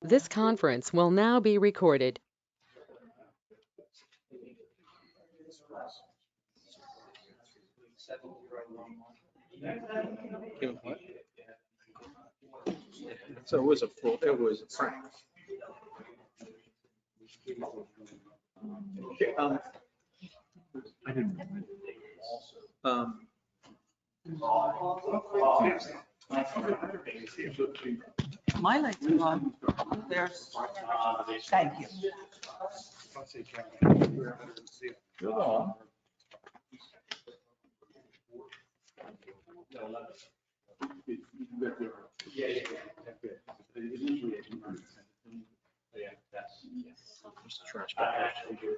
This conference will now be recorded. So it was a prank. I didn't. My lights are on. There's. Thank you. You're on.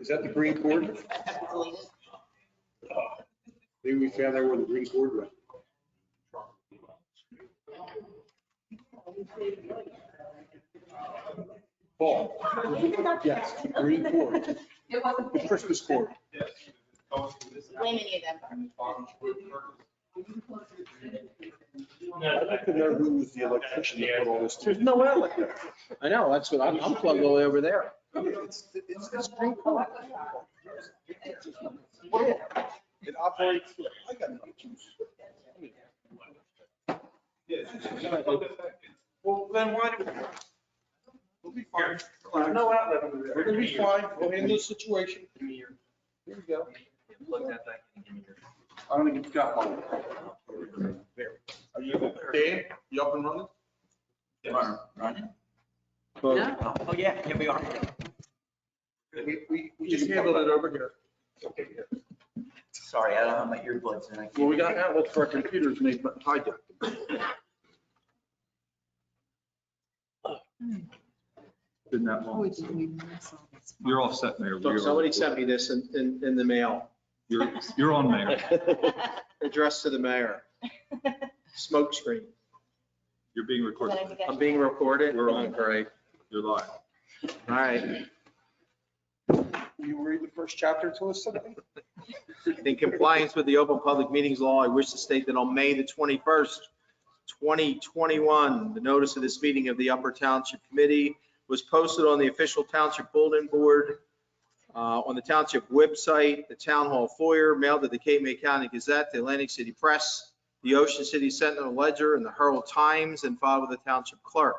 Is that the green cord? Maybe we found out where the green cord went. Paul. Yes, the green cord. The Christmas cord. Blame any of them. I'd like to know who was the electrician that put all this. There's no outlet there. I know, that's what I'm plugged all the way over there. It's green cord. It operates. I got no juice. Well, then why do we? We'll be fine. No outlet over there. We're gonna be fine. We'll handle the situation. Here we go. I don't think it's got one. There. Are you, Dan, you up and running? Running? No. Oh, yeah, here we are. We just handled it over here. Okay, yeah. Sorry, I don't have my earbuds in. Well, we got outlets for our computers and they hijacked them. Been that long. You're all set, Mayor. Look, somebody sent me this in the mail, You're on, Mayor. addressed to the mayor. Smoke screen. You're being recorded. I'm being recorded. We're on. Great. You're live. All right. You read the first chapter to us today? In compliance with the Open Public Meetings Law, I wish to state that on May the 21st, 2021, the notice of this meeting of the Upper Township Committee was posted on the official Township bulletin board, on the Township website, the Town Hall foyer, mailed to the Cape May County Gazette, the Atlantic City Press, the Ocean City Sentinel Ledger, and the Herald Times, and filed with the Township Clerk.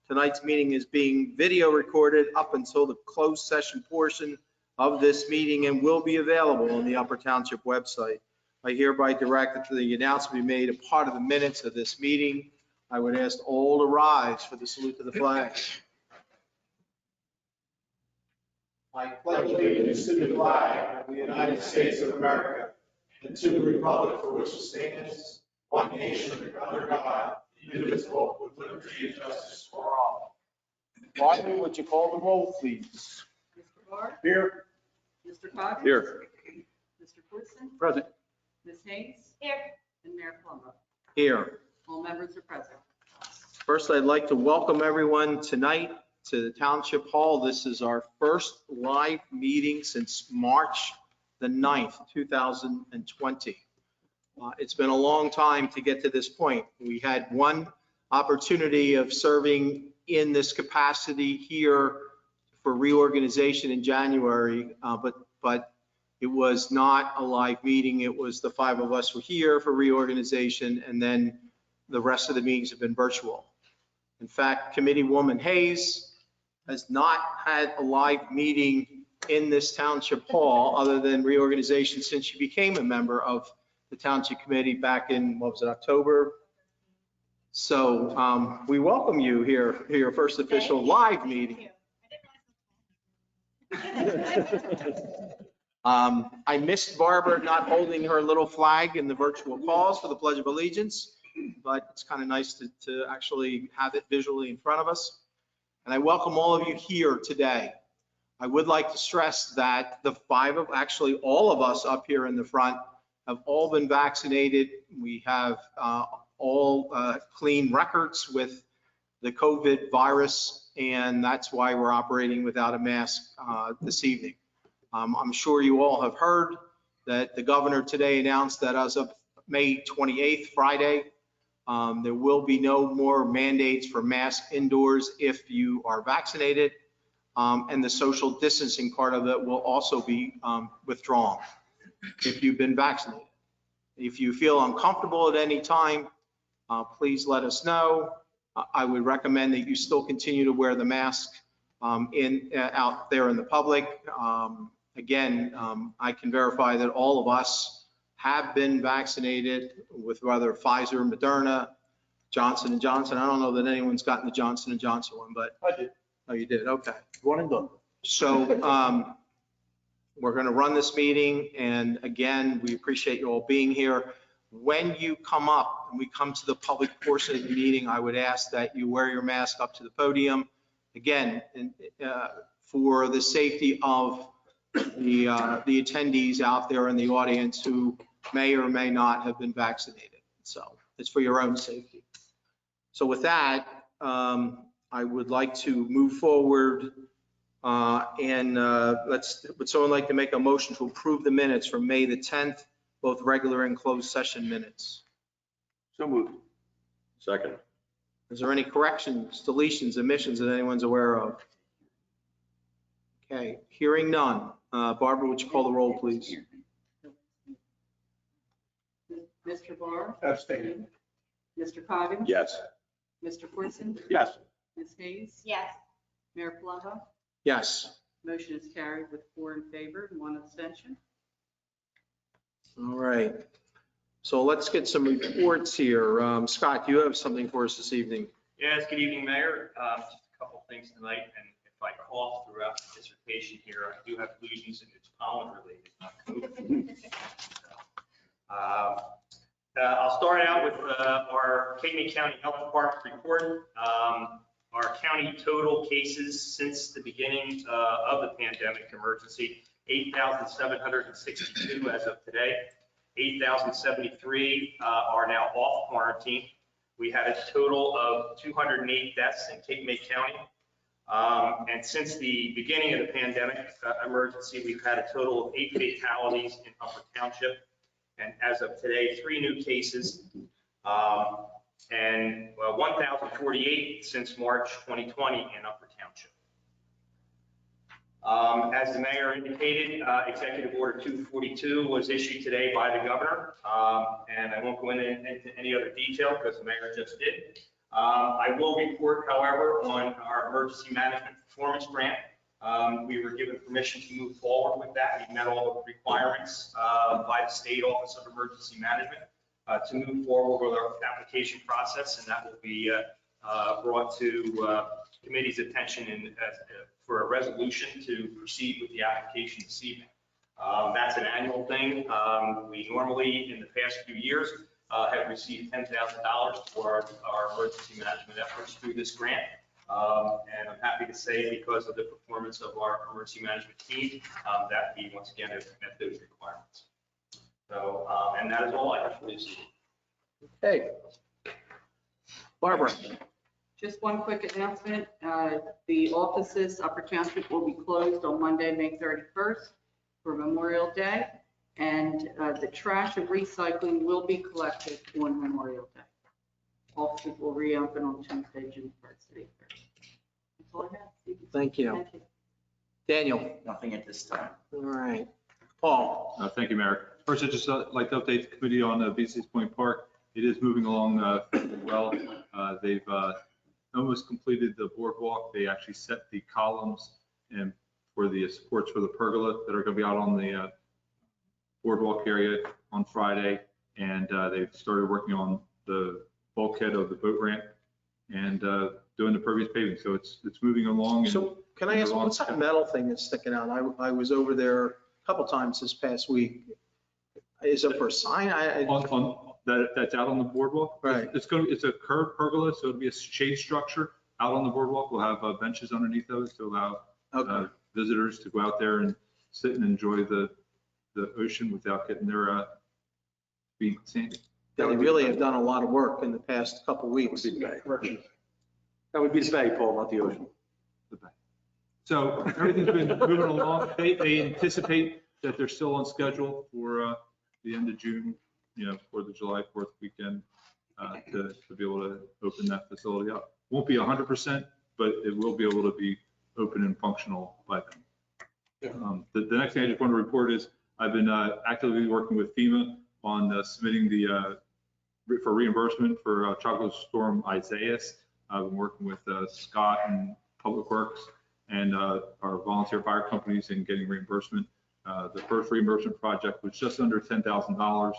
Tonight's meeting is being video recorded up until the closed session portion of this meeting and will be available on the Upper Township website. I hereby direct that the announcement be made a part of the minutes of this meeting. I would ask all to rise for the salute to the flag. I pledge allegiance to the flag of the United States of America and to the republic for which it stands, one nation under God, indivisible, with liberty and justice for all. Rodney, would you call the roll, please? Mr. Barr? Here. Mr. Coggins? Here. Mr. Woodson? Present. Ms. Hayes? Here. And Mayor Plummer. Here. All members are present. First, I'd like to welcome everyone tonight to the Township Hall. This is our first live meeting since March the 9th, 2020. It's been a long time to get to this point. We had one opportunity of serving in this capacity here for reorganization in January, but it was not a live meeting. It was the five of us were here for reorganization, and then the rest of the meetings have been virtual. In fact, Committeewoman Hayes has not had a live meeting in this Township Hall other than reorganization since she became a member of the Township Committee back in, what was it, October? So we welcome you here for your first official live meeting. I missed Barbara not holding her little flag in the virtual calls for the Pledge of Allegiance, but it's kind of nice to actually have it visually in front of us. And I welcome all of you here today. I would like to stress that actually all of us up here in the front have all been vaccinated. We have all clean records with the COVID virus, and that's why we're operating without a mask this evening. I'm sure you all have heard that the governor today announced that as of May 28th, Friday, There will be no more mandates for masks indoors if you are vaccinated. And the social distancing part of it will also be withdrawn if you've been vaccinated. If you feel uncomfortable at any time, please let us know. I would recommend that you still continue to wear the mask out there in the public. Again, I can verify that all of us have been vaccinated with whether Pfizer, Moderna, Johnson & Johnson. I don't know that anyone's gotten the Johnson & Johnson one, but. I did. Oh, you did? Okay. One and done. So we're going to run this meeting. And again, we appreciate you all being here. When you come up and we come to the public portion of the meeting, I would ask that you wear your mask up to the podium. Again, for the safety of the attendees out there in the audience who may or may not have been vaccinated. So it's for your own safety. So with that, I would like to move forward and would someone like to make a motion to approve the minutes from May the 10th, both regular and closed session minutes? So moved. Second. Is there any corrections, deletions, omissions that anyone's aware of? Okay, hearing none. Barbara, would you call the roll, please? Mr. Barr? Abstain. Mr. Coggins? Yes. Mr. Corson? Yes. Ms. Hayes? Yes. Mayor Plummer? Yes. Motion is carried with 4 in favor and 1 abstention. All right. So let's get some reports here. Scott, you have something for us this evening. Yes, good evening, Mayor. Just a couple things tonight, and if I cough throughout the dissertation here, I do have fleas and it's pollen related, not COVID. I'll start out with our Cape County Health Department report. Our county total cases since the beginning of the pandemic emergency, 8,762 as of today. 8,073 are now off quarantine. We had a total of 208 deaths in Cape May County. And since the beginning of the pandemic emergency, we've had a total of 8 fatalities in Upper Township. And as of today, 3 new cases, and 1,048 since March 2020 in Upper Township. As the mayor indicated, Executive Order 242 was issued today by the governor, and I won't go into any other detail because the mayor just did. I will report, however, on our emergency management performance grant. We were given permission to move forward with that. We met all the requirements by the State Office of Emergency Management to move forward with our application process, and that will be brought to committee's attention for a resolution to proceed with the application this evening. That's an annual thing. We normally, in the past few years, have received $10,000 for our emergency management efforts through this grant. And I'm happy to say, because of the performance of our emergency management team, that we once again have met those requirements. So, and that is all I have for this evening. Hey. Barbara. Just one quick announcement. The offices, Upper Township, will be closed on Monday, May 31st for Memorial Day. And the trash and recycling will be collected on Memorial Day. Offices will reopen on Tuesday, June 1st. That's all I have. Thank you. Thank you. Daniel. Nothing at this time. All right. Paul. Thank you, Mayor. First, I'd just like to update the committee on BC's Point Park. It is moving along well. They've almost completed the boardwalk. They actually set the columns and for the supports for the pergola that are going to be out on the boardwalk area on Friday. And they've started working on the bulkhead of the boat ramp and doing the pervious paving. So it's moving along. So can I ask, what's that metal thing that's sticking out? I was over there a couple times this past week. Is it for a sign? That's out on the boardwalk. Right. It's a curved pergola, so it'll be a shade structure out on the boardwalk. We'll have benches underneath those to allow visitors to go out there and sit and enjoy the ocean without getting their feet sandy. They really have done a lot of work in the past couple weeks. That would be the bay, Paul, not the ocean. The bay. So everything's been moving along. They anticipate that they're still on schedule for the end of June, for the July 4th weekend. to be able to open that facility up. Won't be 100%, but it will be able to be open and functional by then. The next thing I just want to report is I've been actively working with FEMA on submitting for reimbursement for Tropical Storm Isaias. I've been working with Scott and Public Works and our volunteer fire companies in getting reimbursement. The first reimbursement project was just under $10,000.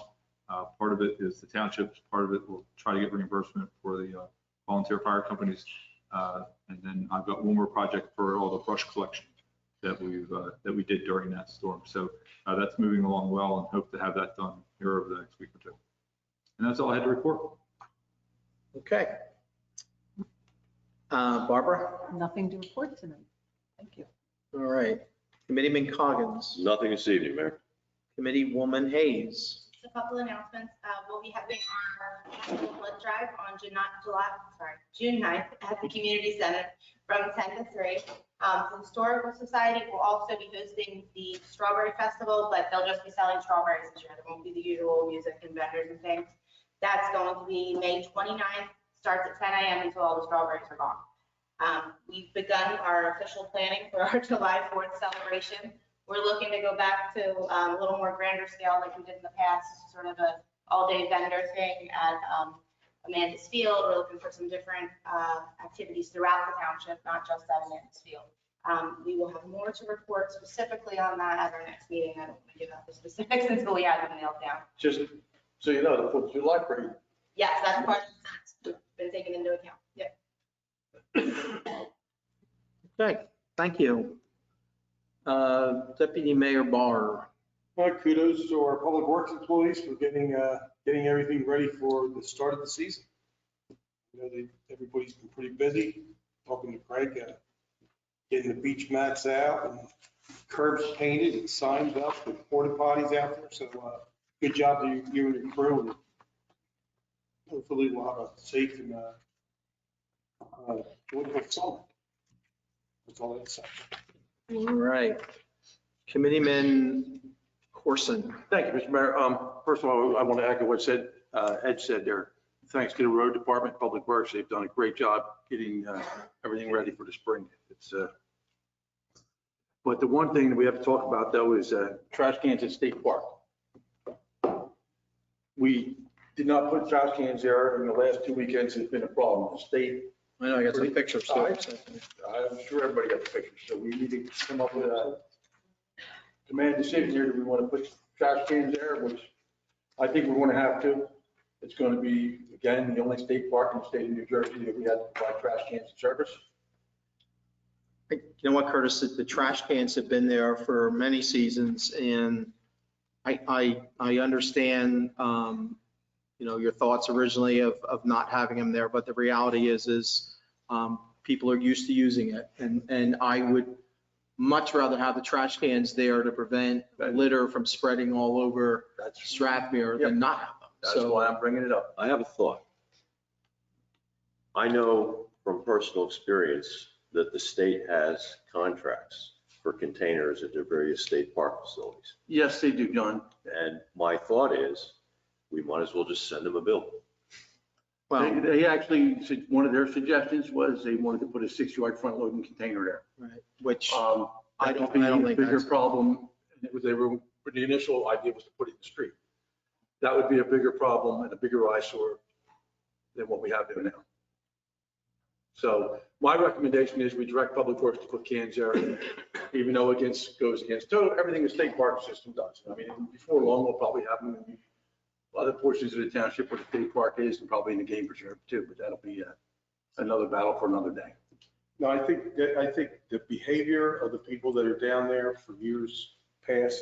Part of it is the townships, part of it will try to get reimbursement for the volunteer fire companies. And then I've got one more project for all the brush collection that we did during that storm. So that's moving along well and hope to have that done here over the next week or two. And that's all I had to report. Okay. Barbara? Nothing to report tonight. Thank you. All right. Committeeman Coggins. Nothing this evening, Mayor. Committeewoman Hayes. Just a couple announcements. We'll be having our national blood drive on June 9th at the community center from 10 to 3. The Historical Society will also be hosting the Strawberry Festival, but they'll just be selling strawberries this year. There won't be the usual music and vendors and things. That's going to be May 29th, starts at 10 a.m. until all the strawberries are gone. We've begun our official planning for our July 4th celebration. We're looking to go back to a little more grander scale like we did in the past, sort of a all-day vendor thing at Amanda's Field. We're looking for some different activities throughout the township, not just at Amanda's Field. We will have more to report specifically on that at our next meeting. I don't want to give out the specifics until we have them nailed down. Just so you know, the 4th of July parade. Yes, that's part of the sense. Been taken into account. Yep. Okay, thank you. Deputy Mayor Barr. Kudos to our public works employees for getting everything ready for the start of the season. You know, everybody's been pretty busy. Talking to Craig, getting the beach mats out and curbs painted and signs up with porta potties out there. So good job to you and your crew. And hopefully we'll have a safe and joyful summer. That's all I'd say. All right. Committeeman Corson. Thank you, Mr. Mayor. First of all, I want to echo what Ed said there. Thanks to the road department, Public Works, they've done a great job getting everything ready for the spring. But the one thing that we have to talk about though is trash cans at State Park. We did not put trash cans there in the last 2 weekends. It's been a problem. The state, I know I got some pictures too. I'm sure everybody got the pictures. So we need to come up with a demand decision here. Do we want to put trash cans there, which I think we want to have to. It's going to be, again, the only state park in the state of New Jersey that we have to provide trash cans and service. You know what, Curtis, the trash cans have been there for many seasons, and I understand, you know, your thoughts originally of not having them there, but the reality is people are used to using it, and I would much rather have the trash cans there to prevent litter from spreading all over Strathmere than not have them. That's So why I'm bringing it up. I have a thought. I know from personal experience that the state has contracts for containers at their various state park facilities. Yes, they do, John. And my thought is, we might as well just send them a bill. Well, They actually, one of their suggestions was they wanted to put a 6-yard front loading container there. right, which I don't think a bigger problem. The initial idea was to put it in the street. That would be a bigger problem and a bigger eyesore than what we have there now. So my recommendation is we direct Public Works to put cans there, even though it goes against everything the state park system does. I mean, before long, we'll probably have them in other portions of the township where the state park is, and probably in the game preserve too, but that'll be another battle for another day. No, I think the behavior of the people that are down there for years past,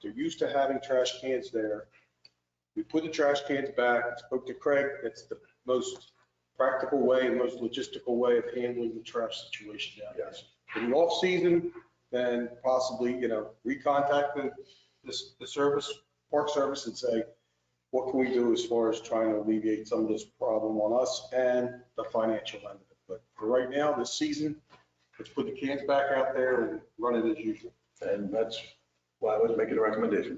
they're used to having trash cans there. We put the trash cans back, spoke to Craig, that's the most practical way and most logistical way of handling the trash situation down there. In the off season, then possibly, you know, recontact the service, park service, and say, what can we do as far as trying to alleviate some of this problem on us and the financial end of it. But for right now, this season, let's put the cans back out there and run it as usual. And that's why I was making a recommendation.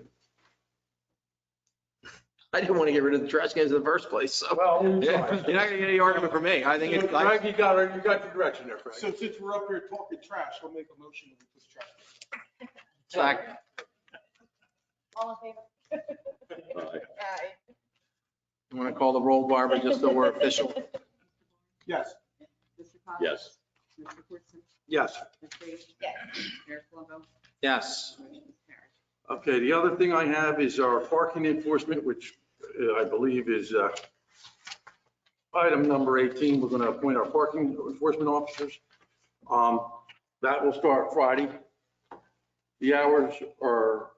I didn't want to get rid of the trash cans in the first place, so. Well, we Yeah, tried. you're not gonna get any argument from me. I think it's, Frank, you got the direction there, Frank. So since we're up here talking trash, I'll make a motion to put the trash. Second. All in favor? Aye. Aye. You want to call the roll, Barbara, just so we're official? Yes. Mr. Cox? Yes. Mr. Corson? Yes. Ms. Page? Yes. Mayor Plumbo? Yes. Motion is carried. Okay, the other thing I have is our parking enforcement, which I believe is item number 18. We're going to appoint our parking enforcement officers. That will start Friday. The hours are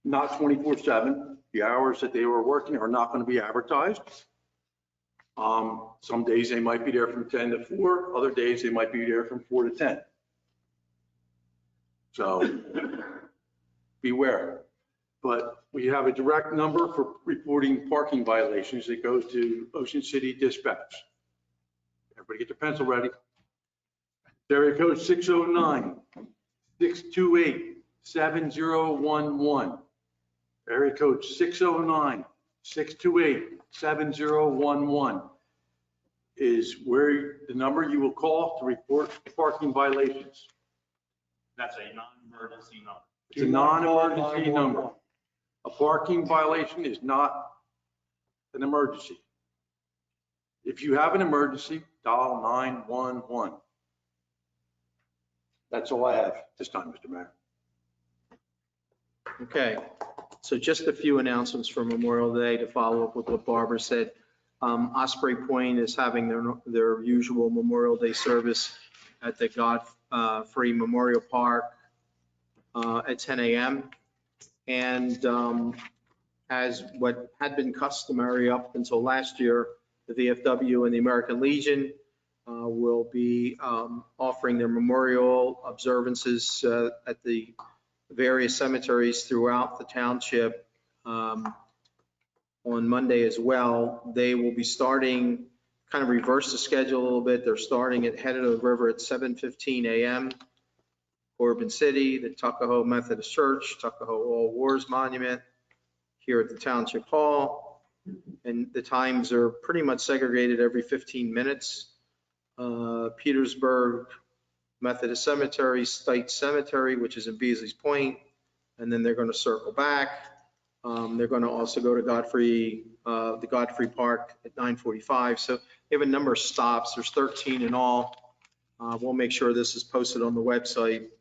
not 24/7. The hours that they were working are not going to be advertised. Some days they might be there from 10 to 4. Other days they might be there from 4 to 10. So beware. But we have a direct number for reporting parking violations that goes to Ocean City Dispatch. Everybody get their pencil ready. Area code 609-628-7011. Area code 609-628-7011 is where the number you will call to report parking violations. That's a non-emergency number. It's a non-emergency number. A parking violation is not an emergency. If you have an emergency, dial 911. That's all I have this time, Mr. Mayor. Okay, so just a few announcements for Memorial Day to follow up with what Barbara said. Osprey Point is having their usual Memorial Day service at the Godfrey Memorial Park at 10 a.m. And as what had been customary up until last year, the VFW and the American Legion will be offering their memorial observances at the various cemeteries throughout the township on Monday as well. They will be starting, kind of reverse the schedule a little bit. They're starting at Head of the River at 7:15 a.m. Corbin City, the Tuckahoe Methodist Church, Tuckahoe All Wars Monument, here at the Township Hall. And the times are pretty much segregated every 15 minutes. Petersburg Methodist Cemetery, Stites Cemetery, which is in Beasley's Point, and then they're going to circle back. They're going to also go to the Godfrey Park at 9:45. So they have a number of stops. There's 13 in all. We'll make sure this is posted on the website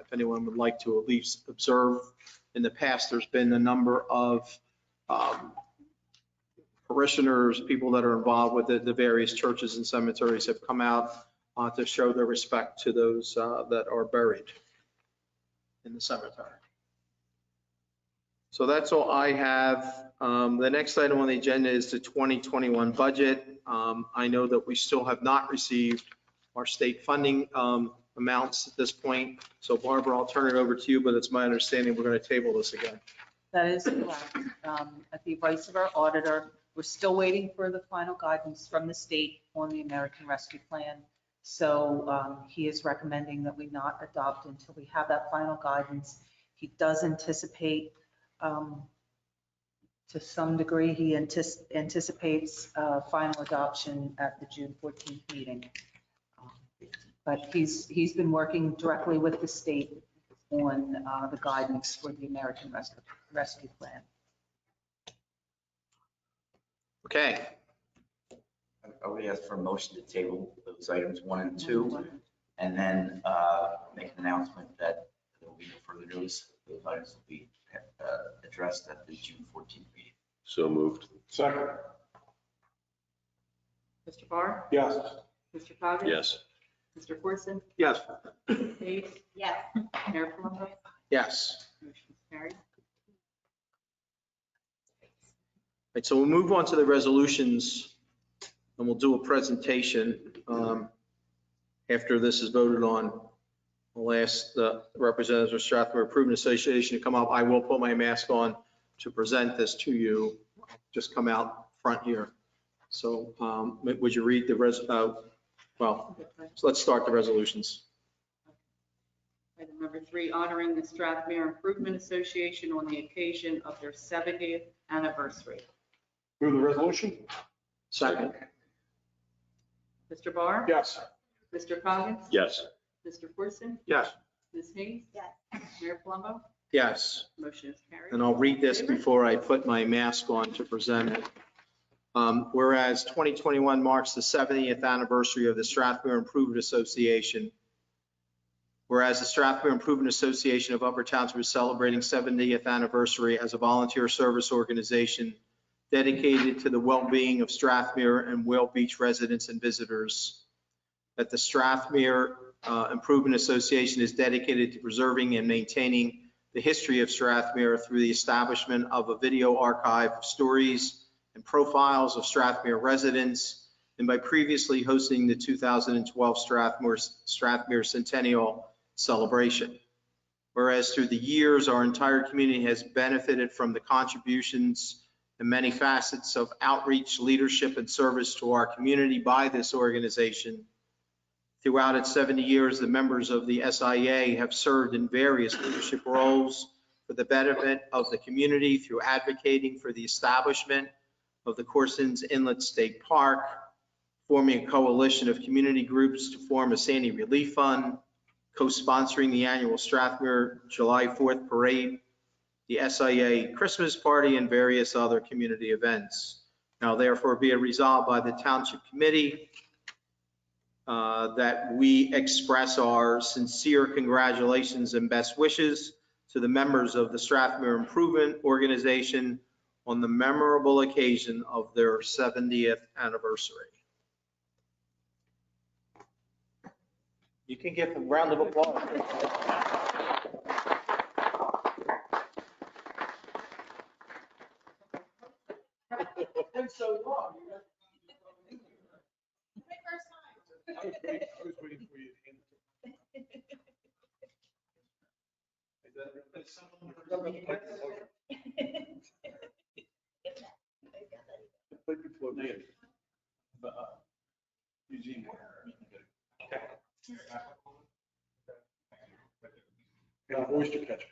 if anyone would like to at least observe. In the past, there's been a number of parishioners, people that are involved with the various churches and cemeteries have come out to show their respect to those that are buried in the cemetery. So that's all I have. The next item on the agenda is the 2021 budget. I know that we still have not received our state funding amounts at this point. So Barbara, I'll turn it over to you, but it's my understanding we're going to table this again. That is correct. At the advice of our auditor, we're still waiting for the final guidance from the state on the American Rescue Plan. So he is recommending that we not adopt until we have that final guidance. He does anticipate, to some degree, he anticipates final adoption at the June 14th meeting. But he's been working directly with the state on the guidance for the American Rescue Plan. Okay, I would ask for a motion to table those items 1 and 2, and then make an announcement that there will be no further notice. Those items will be addressed at the June 14th meeting. So moved. Second. Mr. Barr? Yes. Mr. Coggins? Yes. Mr. Corson? Yes. Ms. Page? Yes. Mayor Plumbo? yes. Motion is carried. Right, so we'll move on to the resolutions and we'll do a presentation after this is voted on. I'll ask the representatives of Strathmore Improvement Association to come up. I will put my mask on to present this to you. Just come out front here. So would you read the so let's start the resolutions. Item number 3, honoring the Strathmere Improvement Association on the occasion of their 70th anniversary. Move the resolution? Second. Mr. Barr? Yes. Mr. Coggins? Yes. Mr. Corson? Yes. Ms. Hayes? Yes. Mayor Palumbo? Yes. Motion is carried. And I'll read this before I put my mask on to present it. Whereas 2021 marks the 70th anniversary of the Strathmere Improvement Association. Whereas the Strathmere Improvement Association of Upper Township is celebrating 70th anniversary as a volunteer service organization dedicated to the well-being of Strathmere and Whale Beach residents and visitors. That the Strathmere Improvement Association is dedicated to preserving and maintaining the history of Strathmere through the establishment of a video archive of stories and profiles of Strathmere residents, and by previously hosting the 2012 Strathmere Centennial Celebration. Whereas through the years, our entire community has benefited from the contributions and many facets of outreach, leadership, and service to our community by this organization. Throughout its 70 years, the members of the SIA have served in various leadership roles for the benefit of the community through advocating for the establishment of the Corson's Inlet State Park, forming a coalition of community groups to form a Sandy Relief Fund, co-sponsoring the annual Strathmere July 4th Parade, the SIA Christmas Party, and various other community events. Now therefore be it resolved by the Township Committee that we express our sincere congratulations and best wishes to the members of the Strathmere Improvement Organization on the memorable occasion of their 70th anniversary. You can give a round of applause. It's so long. My first time. I was waiting for you to hand it to me. Put before me. Eugene. Yeah, oyster catcher.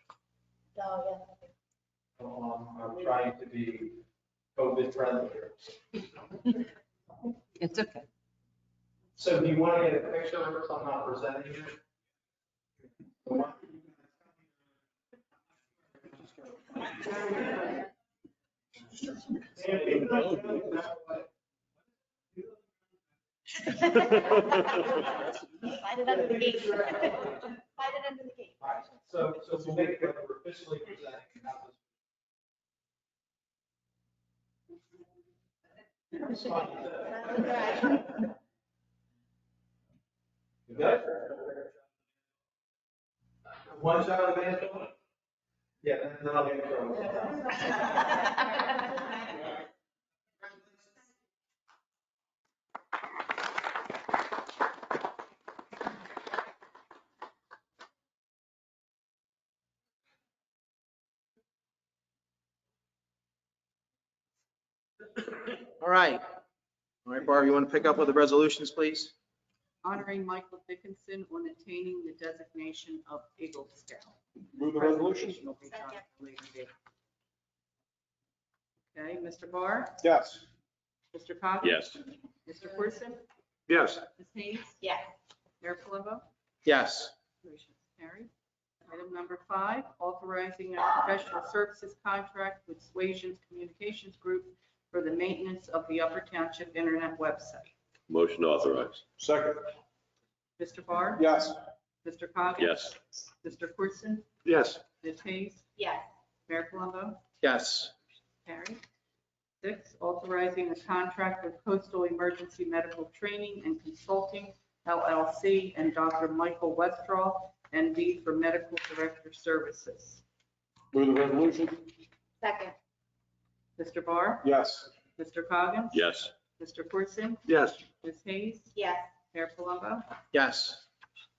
Oh, I'm trying to be COVID friendly here. It's okay. So do you want to get a picture of us? I'm not presenting it. yeah. Slide it under the gate. Slide it under the gate. All right, so we'll make it like we're officially presenting. You good? One shot of the band? Yeah, then I'll get in trouble. All right. All right, Barb, you want to pick up with the resolutions, please? Honoring Michael Dickinson on attaining the designation of Eagle Scout. Move the resolution? Presentation will be done at a later date. Okay, Mr. Barr? Yes. Mr. Coggins? Yes. Mr. Corson? Yes. Ms. Hayes? Yes. Mayor Palumbo? Yes. Motion is carried. Item number 5, authorizing a professional services contract with Suasions Communications Group for the maintenance of the Upper Township Internet website. Motion authorized. Second. Mr. Barr? Yes. Mr. Coggins? Yes. Mr. Corson? Yes. Ms. Hayes? Yes. Mayor Palumbo? Yes. Carried. 6, authorizing a contract with Coastal Emergency Medical Training and Consulting, LLC, and Dr. Michael Westraw, ND, for Medical Director Services. Move the resolution? Second. Mr. Barr? Yes. Mr. Coggins? Yes. Mr. Corson? Yes. Ms. Hayes? Yes. Mayor Palumbo? Yes.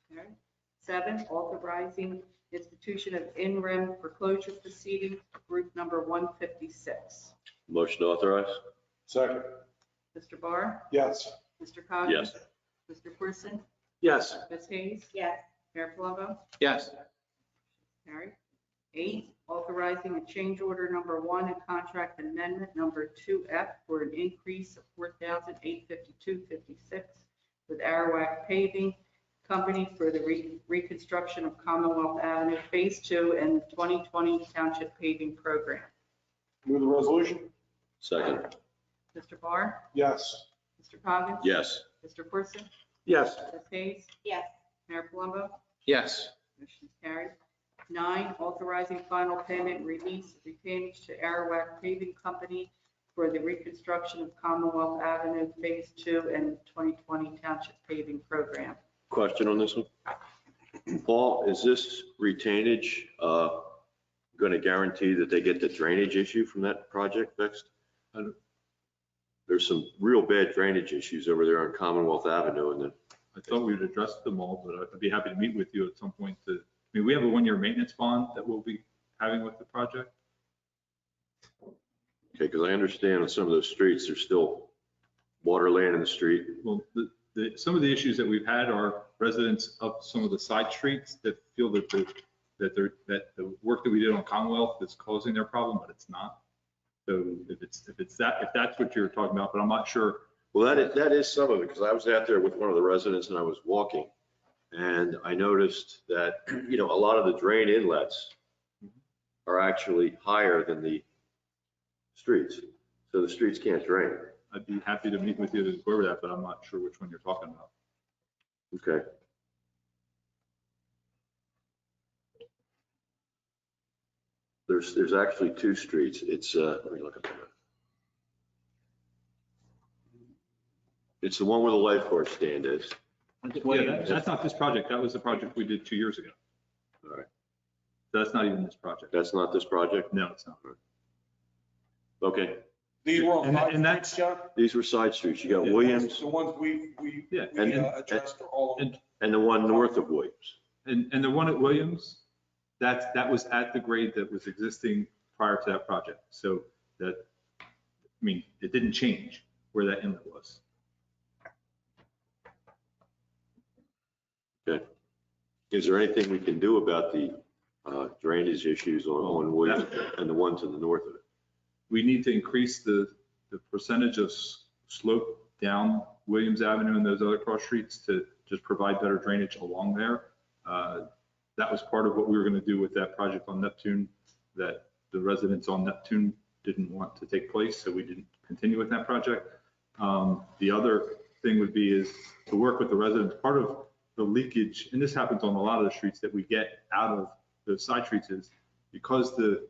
Carried. 7, authorizing institution of in-rem foreclosure proceedings, group number 156. Motion authorized. Second. Mr. Barr? Yes. Mr. Coggins? Yes. Mr. Corson? Yes. Ms. Hayes? Yes. Mayor Palumbo? Yes. Carried. 8, authorizing a change order number 1 and contract amendment number 2F for an increase of $4,852.56 with Arawak Paving Company for the reconstruction of Commonwealth Avenue Phase 2 and the 2020 Township Paving Program. Move the resolution? Second. Mr. Barr? Yes. Mr. Coggins? Yes. Mr. Corson? Yes. Ms. Hayes? yes, Mayor Palumbo? Yes. Motion is carried. 9, authorizing final payment and release of retainage to Arawak Paving Company for the reconstruction of Commonwealth Avenue Phase 2 and 2020 Township Paving Program. Question on this one? Paul, is this retainage going to guarantee that they get the drainage issue from that project fixed? There's some real bad drainage issues over there on Commonwealth Avenue, and then I thought we'd addressed them all, but I'd be happy to meet with you at some point to, I mean, we have a 1-year maintenance bond that we'll be having with the project. okay, because I understand on some of those streets, there's still water laying in the street. Well, some of the issues that we've had are residents up some of the side streets that feel that the work that we did on Commonwealth is causing their problem, but it's not. So if that's what you're talking about, but I'm not sure. Well, that is some of it, because I was out there with one of the residents and I was walking, and I noticed that, a lot of the drain inlets are actually higher than the streets. So the streets can't drain. I'd be happy to meet with you to go over that, but I'm not sure which one you're talking about. Okay. There's actually 2 streets. It's, let me look at that. It's the one where the lifeguard stand is. Yeah, that's not this project. That was the project we did 2 years ago. All right. That's not even this project. That's not this project? No, it's not. Okay. These were on And side that's- streets, John? These were side streets. You got Yeah, Williams The ones we Yeah, addressed are all. and the one north of Williams. And the one at Williams, that was at the grade that was existing prior to that project. So that, I mean, it didn't change where that inlet was. Okay. Is there anything we can do about the drainage issues on Williams and the one to the north of it? We need to increase the percentage of slope down Williams Avenue and those other cross streets to just provide better drainage along there. That was part of what we were going to do with that project on Neptune, that the residents on Neptune didn't want to take place, so we didn't continue with that project. The other thing would be is to work with the residents. Part of the leakage, and this happens on a lot of the streets that we get out of those side streets, is because the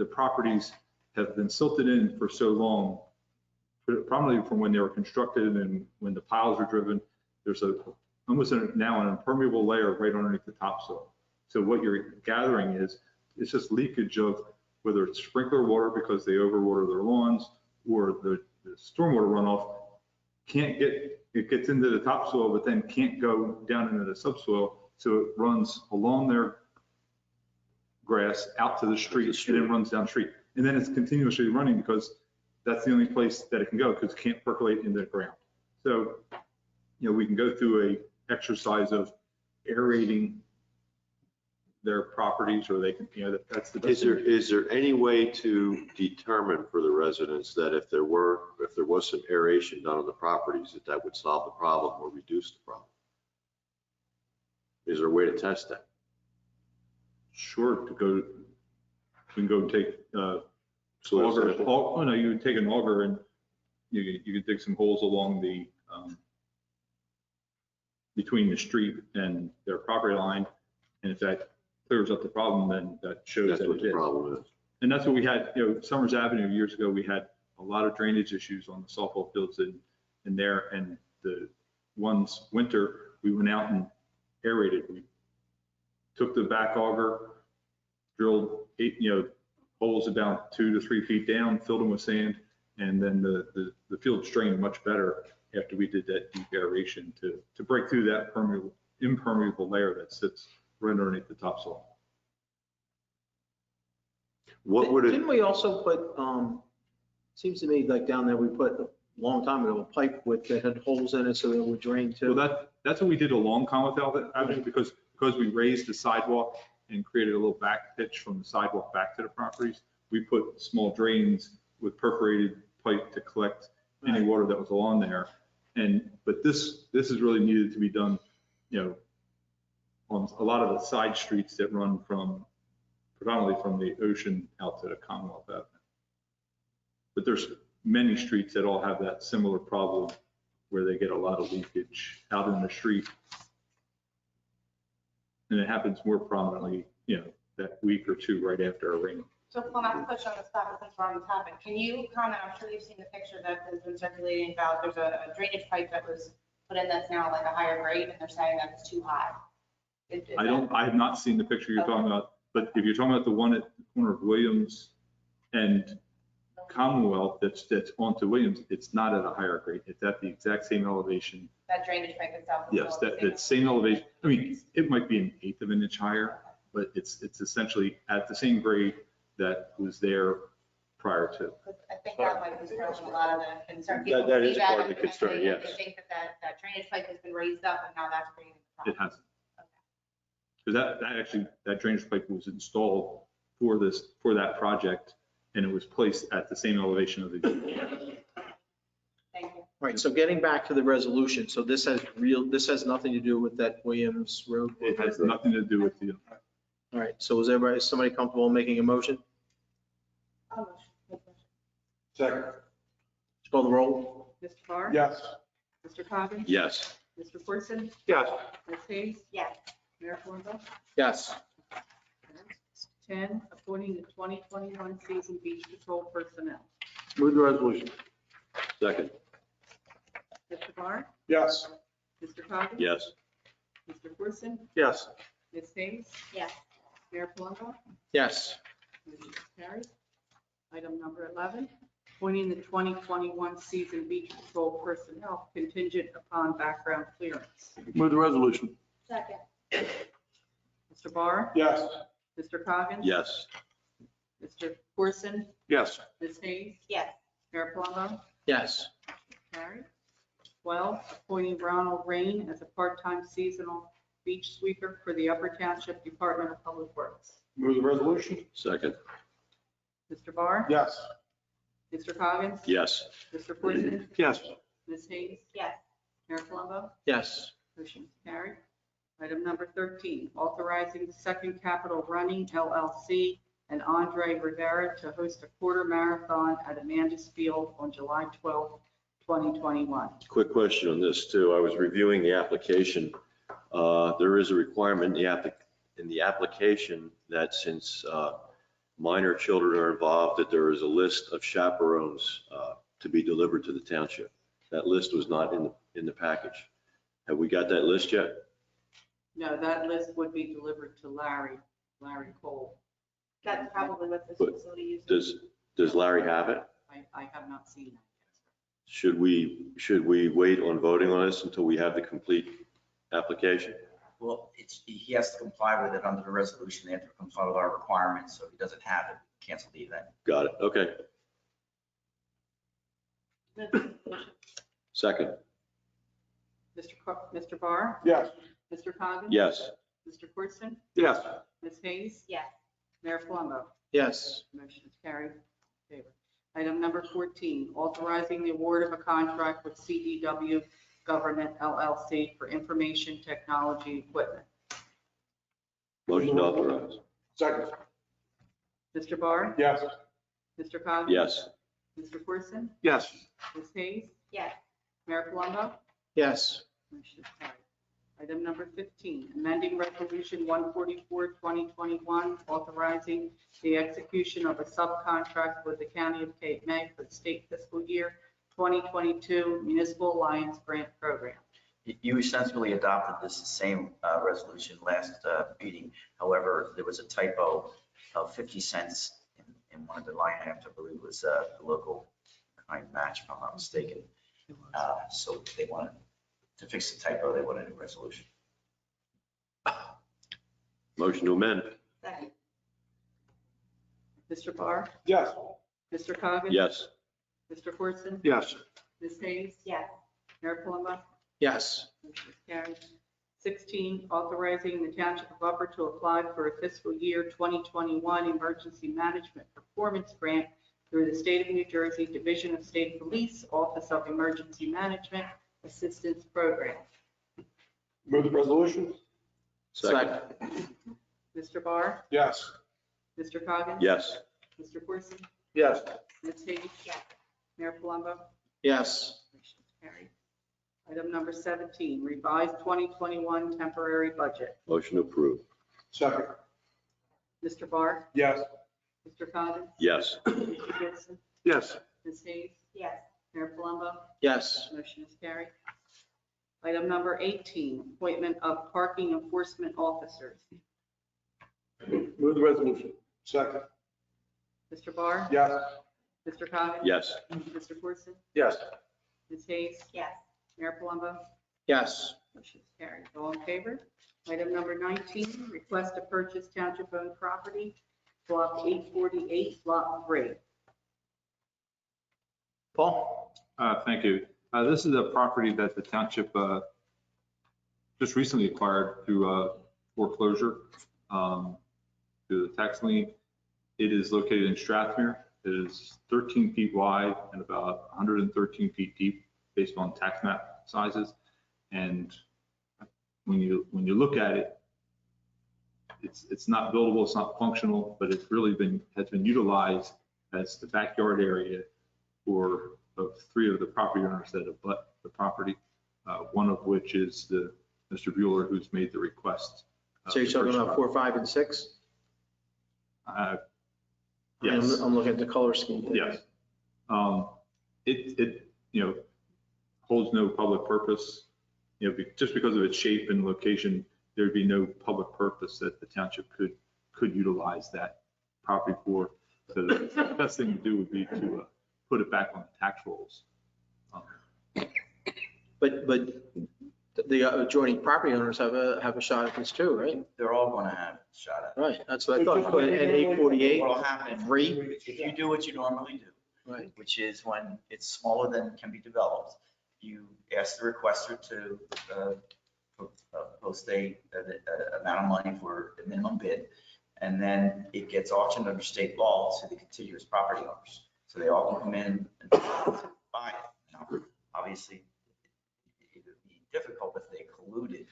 properties have been silted in for so long, probably from when they were constructed and when the piles are driven, there's now an impermeable layer right underneath the topsoil. So what you're gathering is, it's just leakage of whether it's sprinkler water because they overwater their lawns, or the stormwater runoff it gets into the topsoil, but then can't go down into the subsoil. So it runs along their grass out to the street and then runs down the street. And then it's continuously running because that's the only place that it can go, because it can't percolate into the ground. So, we can go through a exercise of aerating their properties, or they can, that's the best. Is there any way to determine for the residents that if there was some aeration done on the properties, that would solve the problem or reduce the problem? Is there a way to test that? Sure, we can go take auger. Oh, no, you would take an auger and you could dig some holes along the, between the street and their property line. And if that clears up the problem, then that shows That's that what it the is. problem is. And that's what we had, Summers Avenue years ago, we had a lot of drainage issues on the softball fields in there. And the ones winter, we went out and aerated. We took the back auger, drilled 8, holes about 2 to 3 feet down, filled them with sand, and then the field drained much better after we did that deep aeration to break through that impermeable layer that sits right underneath the topsoil. What would it, Didn't we also put, seems to me like down there, we put a long time ago, a pipe that had holes in it so it would drain too? Well, that's what we did along Commonwealth Avenue, because we raised the sidewalk and created a little back pitch from the sidewalk back to the properties. We put small drains with perforated pipe to collect any water that was along there. But this is really needed to be done, on a lot of the side streets that run predominantly from the ocean out to the Commonwealth Avenue. But there's many streets that all have that similar problem where they get a lot of leakage out in the street. And it happens more prominently, that week or two right after a rain. So Paul, not to push on the spot, since we're on the topic, can you comment, I'm sure you've seen the picture that has been circulating about, there's a drainage pipe that was put in that's now like a higher grade, and they're saying that it's too high. I have not seen the picture you're talking about, but if you're talking about the one at the corner of Williams and Commonwealth that's onto Williams, it's not at a higher grade. It's at the exact same elevation. That drainage pipe itself? Yes, that same elevation. I mean, it might be 1/8 of an inch higher, but it's essentially at the same grade that was there prior to. I think that might be causing a lot of the concern. That is part of the concern, yes. They think that drainage pipe has been raised up and now that's creating a It problem. hasn't. Because that drainage pipe was installed for that project, and it was placed at the same elevation of the. Thank you. Right, so getting back to the resolution, so this has nothing to do with that Williams Road? It has nothing to do with the. All right, so is somebody comfortable making a motion? Second. Let's call the roll. Mr. Barr? Yes. Mr. Coggins? Yes. Mr. Corson? Yes. Ms. Hayes? Yes. Mayor Plummer? Yes. 10, appointing the 2021 season beach patrol personnel. Move the resolution. Second. Mr. Barr? Yes. Mr. Coggins? Yes. Mr. Corson? Yes. Ms. Hayes? Yes. Mayor Plummer? Yes. Motion is carried. Item number 11, appointing the 2021 season beach patrol personnel contingent upon background clearance. Move the resolution. Second. Mr. Barr? Yes. Mr. Coggins? Yes. Mr. Corson? Yes. Ms. Hayes? Yes. Mayor Plummer? Yes. Carried. 12, appointing Ronald Rain as a part-time seasonal beach sweeper for the Upper Township Department of Public Works. Move the resolution. Second. Mr. Barr? Yes. Mr. Coggins? Yes. Mr. Corson? Yes. Ms. Hayes? Yes. Mayor Plummer? Yes. Motion is carried. Item number 13, authorizing Second Capital Running LLC and Andre Rivera to host a quarter marathon at Amanda's Field on July 12, 2021. Quick question on this too. I was reviewing the application. There is a requirement in the application that since minor children are involved, that there is a list of chaperones to be delivered to the township. That list was not in the package. Have we got that list yet? No, that list would be delivered to Larry Cole. That's probably what this But facility uses. Does Larry have it? I have not seen that Should we wait on voting on this until we have the complete application? Well, he has to comply with it under the resolution. They have to comply with our requirements. So if he doesn't have it, cancel the event. Got it. Okay. yet. Second. Mr. Barr? Yes. Mr. Coggins? Yes. Mr. Corson? Yes. Ms. Hayes? Yes. Mayor Plummer? Yes. Motion is carried. In favor. Item number 14, authorizing the award of a contract with CDW Government LLC for information technology equipment. Motion to authorize. Second. Mr. Barr? Yes. Mr. Coggins? Yes. Mr. Corson? Yes. Ms. Hayes? Yes. Mayor Palumbo? Yes. Motion is carried. Item number 15, amending Resolution 144, 2021, authorizing the execution of a subcontract with the County of Cape May for the state fiscal year 2022 Municipal Alliance Grant Program. You essentially adopted this same resolution last meeting. However, there was a typo of 50 cents in one of the line items. I believe it was the local kind match, if I'm not mistaken. So they wanted to fix the typo. They wanted a new resolution. Motion to amend. Second. Mr. Barr? Yes. Mr. Coggins? Yes. Mr. Corson? Yes. Ms. Hayes? Yes. Mayor Palumbo? Yes. Motion is carried. 16, authorizing the Township of Upper to apply for a fiscal year 2021 emergency management performance grant through the State of New Jersey Division of State Police Office of Emergency Management Assistance Program. Move the resolution? Second. Mr. Barr? Yes. Mr. Coggins? Yes. Mr. Corson? Yes. Ms. Hayes? Yes. Mayor Palumbo? Yes. Motion is carried. Item number 17, revised 2021 temporary budget. Motion approved. Second? Mr. Barr? Yes. Mr. Coggins? Yes. Mr. Gibson? Yes. Ms. Hayes? Yes. Mayor Palumbo? Yes. Motion is carried. Item number 18, appointment of parking enforcement officers. Move the resolution. Second? Mr. Barr? Yes. Mr. Coggins? Yes. Mr. Corson? Yes. Ms. Hayes? Yes. Mayor Palumbo? Yes. Motion is carried. All in favor? Item number 19, request to purchase township-owned property, block 848, lot 3. Paul? Thank you. This is a property that the township just recently acquired through foreclosure, through the tax lien. It is located in Strathmere. It is 13 feet wide and about 113 feet deep based on tax map sizes. And when you look at it, it's not buildable, it's not functional, but it's really has been utilized as the backyard area for of 3 of the property owners that abut the property, one of which is Mr. Bueller, who's made the request. So you're talking about 4, 5, and 6? Yes. I'm looking at the color scheme. Yes. It holds no public purpose. Just because of its shape and location, there'd be no public purpose that the township could utilize that property for. So the best thing to do would be to put it back on the tax rolls. But the adjoining property owners have a shot at this too, right? They're all going to have a shot at it. Right, that's what I thought. And 848, What'll happen, 3? if you do what you normally do, Right. which is when it's smaller than can be developed, you ask the requester to post a amount of money for a minimum bid, and then it gets auctioned under state law to the contiguous property owners. So they all can come in and buy it. Now, obviously, it would be difficult if they colluded.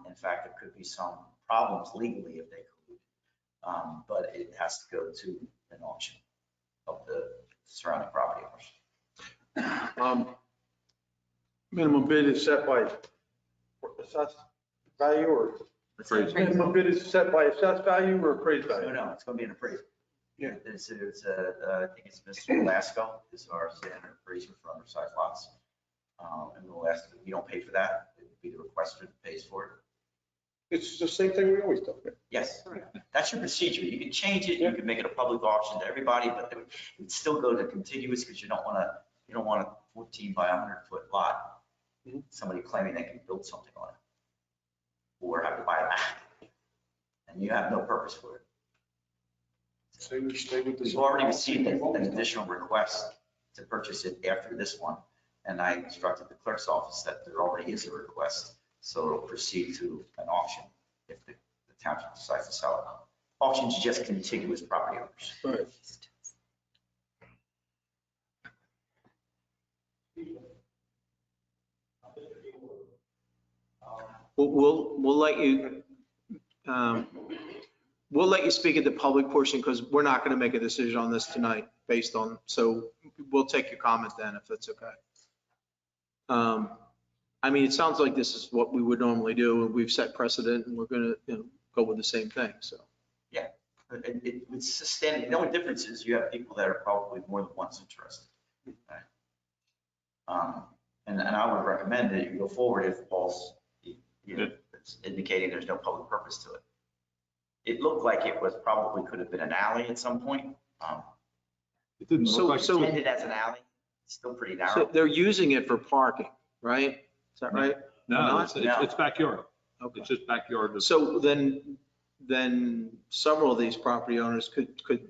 In fact, there could be some problems legally if they collude, but it has to go to an auction of the surrounding property owners. Minimum bid is set by assessed value or Appraised. minimum bid is set by assessed value or appraised No, value? no, it's going to be an appraisal. Yeah. It's I think it's Mr. Glasgow is our standard appraiser for undersized lots. And we'll ask, we don't pay for that. It would be the requester that pays for it. It's the same thing we always do. Yes, that's your procedure. You can change it, you can make it a public auction to everybody, but it would still go to contiguous because you don't want a 14 by 100 foot lot. Somebody claiming they can build something on it or have to buy it back. And you have no purpose for it. Stay with We've already received an additional request to purchase it after this one. And I instructed the clerk's office that there already is a request. So it'll proceed to an auction if the township decides to sell it. Auctions just contiguous property owners. Right. We'll let you, we'll let you speak at the public portion because we're not going to make a decision on this tonight based on, so we'll take your comment then if that's okay. I mean, it sounds like this is what we would normally do. We've set precedent and we're going to go with the same thing, so. Yeah, it's sustainable. The only difference is you have people that are probably more than once interested. Right? And I would recommend that you go forward if Paul's it's indicating there's no public purpose to it. It looked like it was probably could have been an alley at some point. It didn't look like. So- Intended as an alley, it's still pretty So narrow. they're using it for parking, right? Is that right? No, No. it's backyard. Okay. It's just backyard. So then several of these property owners could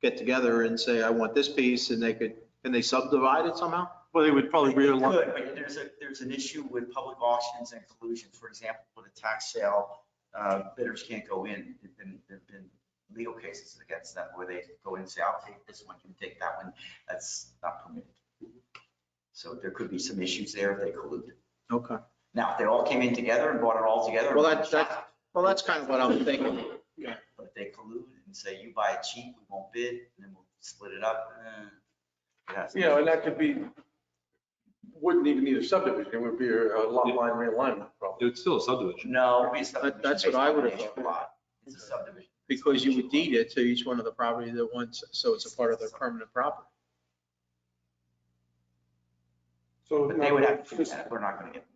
get together and say, I want this piece, and can they subdivide it somehow? Well, they would probably They realign. could, but there's an issue with public auctions and collusion. For example, with a tax sale, bidders can't go in. There've been legal cases against them where they go in and say, I'll take this one, you take that one. That's not permitted. So there could be some issues there if they collude. Okay. Now, if they all came in together and bought it all together. Well, that's kind of what I'm thinking. But if they collude and say, you buy it cheap, we won't bid, and then we'll split it up. You know, and that could be, wouldn't even need a subdivision. It would be a lot line realignment problem. It's still a subdivision. No, it'd be a subdivision That's what based I on would the have nature of the thought. lot. It's a subdivision. Because you would deed it to each one of the property that wants, so it's a part of their permanent property. So But they would have to do just that. We're not going to get.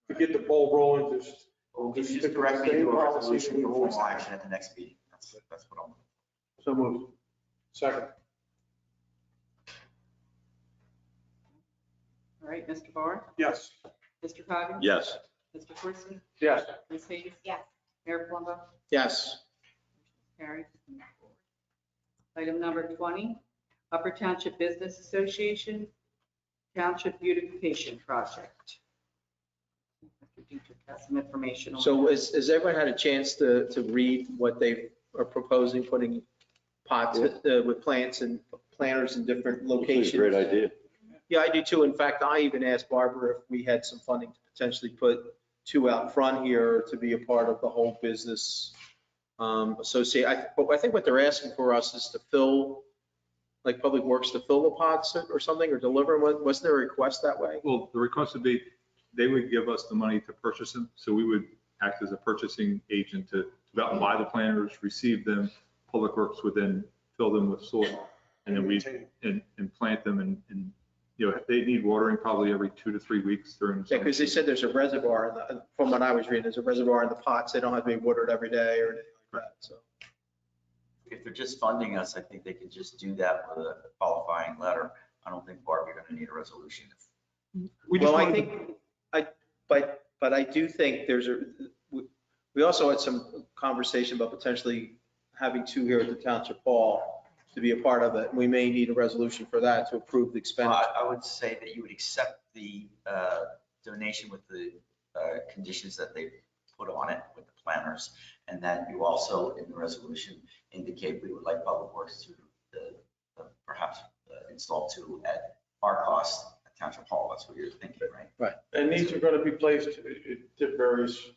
to get the ball rolling, just We'll Just just stick with direct me the to same a policy resolution we for always formal have. action at the next meeting. That's what I'm. So moved. second. All right, Mr. Barr, Yes. Mr. Coggins? Yes. Mr. Corson? Yes. Ms. Hayes? Yes. Mayor Plummer? Yes. Carried. Item number 20, Upper Township Business Association Township Beautification Project. Mr. Dietrich has some information on So that. has everyone had a chance to read what they are proposing, putting pots with plants and planters in different locations? Great idea. Yeah, I do too. In fact, I even asked Barbara if we had some funding to potentially put 2 out front here to be a part of the whole business associate. But I think what they're asking for us is to fill, like Public Works to fill the pots or something, or deliver them. Wasn't there a request that way? Well, the request would be, they would give us the money to purchase them. So we would act as a purchasing agent to go out and buy the planters, receive them. Public Works would then fill them with soil, and then we, and plant them. And, you know, they need watering probably every 2 to 3 weeks during. Yeah, because they said there's a reservoir, from what I was reading, there's a reservoir in the pots. They don't have to be watered every day or anything like that, so. If they're just funding us, I think they could just do that with a qualifying letter. I don't think, Barb, you're going to need a resolution. We just Well, I wanted to- think, but I do think we also had some conversation about potentially having 2 here at the Township Hall to be a part of it. We may need a resolution for that to approve the Well, expenditure. I would say that you would accept the donation with the conditions that they put on it with the planners, and that you also, in the resolution, indicate we would like Public Works to perhaps install 2 at our cost at Township Hall. That's what you're thinking, right? And these are going to be placed at various,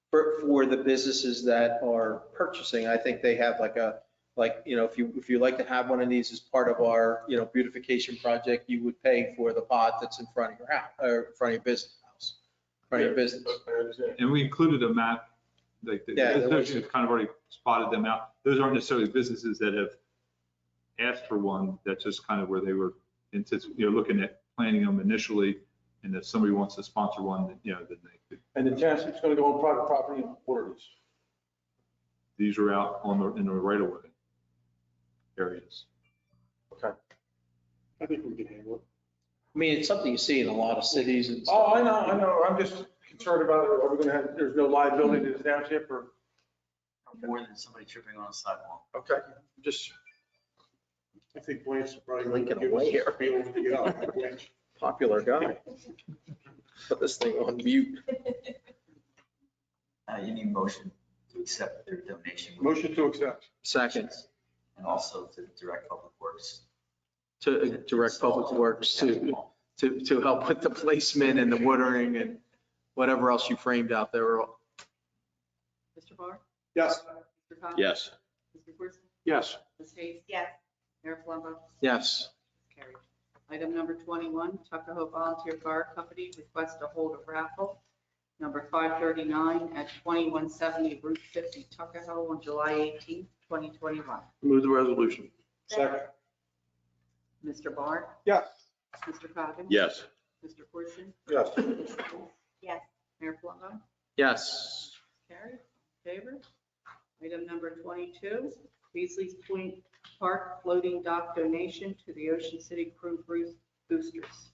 For the businesses that are purchasing, I think they have if you like to have one of these as part of our, beautification project, you would pay for the pot that's in front of your house, or in front of your business house, in front of your business. I understand. And we included a map, like the Yeah, there was- association's kind of already spotted them out. Those aren't necessarily businesses that have asked for one. That's just kind of where they were, looking at planning them initially. And if somebody wants to sponsor one, then they could. And the township's going to go on private property and water these. These are out in the right of way areas. Okay. I think we can handle it. I mean, it's something you see in a lot of cities and Oh, stuff. I know. I'm just concerned about, are we going to have, there's no liability to the township or? More than somebody tripping on a sidewalk. Okay, just, I think Blanche is probably. Lincoln give us away a here. spiel to get out. Blanche. Popular guy. Put this thing on mute. You need motion to accept their donation. Motion to accept. Second, And also to direct Public Works. to direct Public Works to help with the placement and the watering and whatever else you framed out there. Mr. Barr? Yes. Mr. Coggins? Yes. Mr. Corson? yes. Ms. Hayes? Yes. Mayor Plummer? Yes. Carried. Item number 21, Tuckahoe Volunteer Fire Company requests to hold a raffle, number 539 at 2170 Route 50, Tuckahoe, on July 18th, 2021. Move the resolution. Second. Mr. Barr? Yes. Mr. Coggins? Yes. Mr. Corson? Yes. Ms. Hayes? Yes. Mayor Plummer? Yes. Carried. Favor. Item number 22, Beasley's Point Park floating dock donation to the Ocean City Crew Boosters.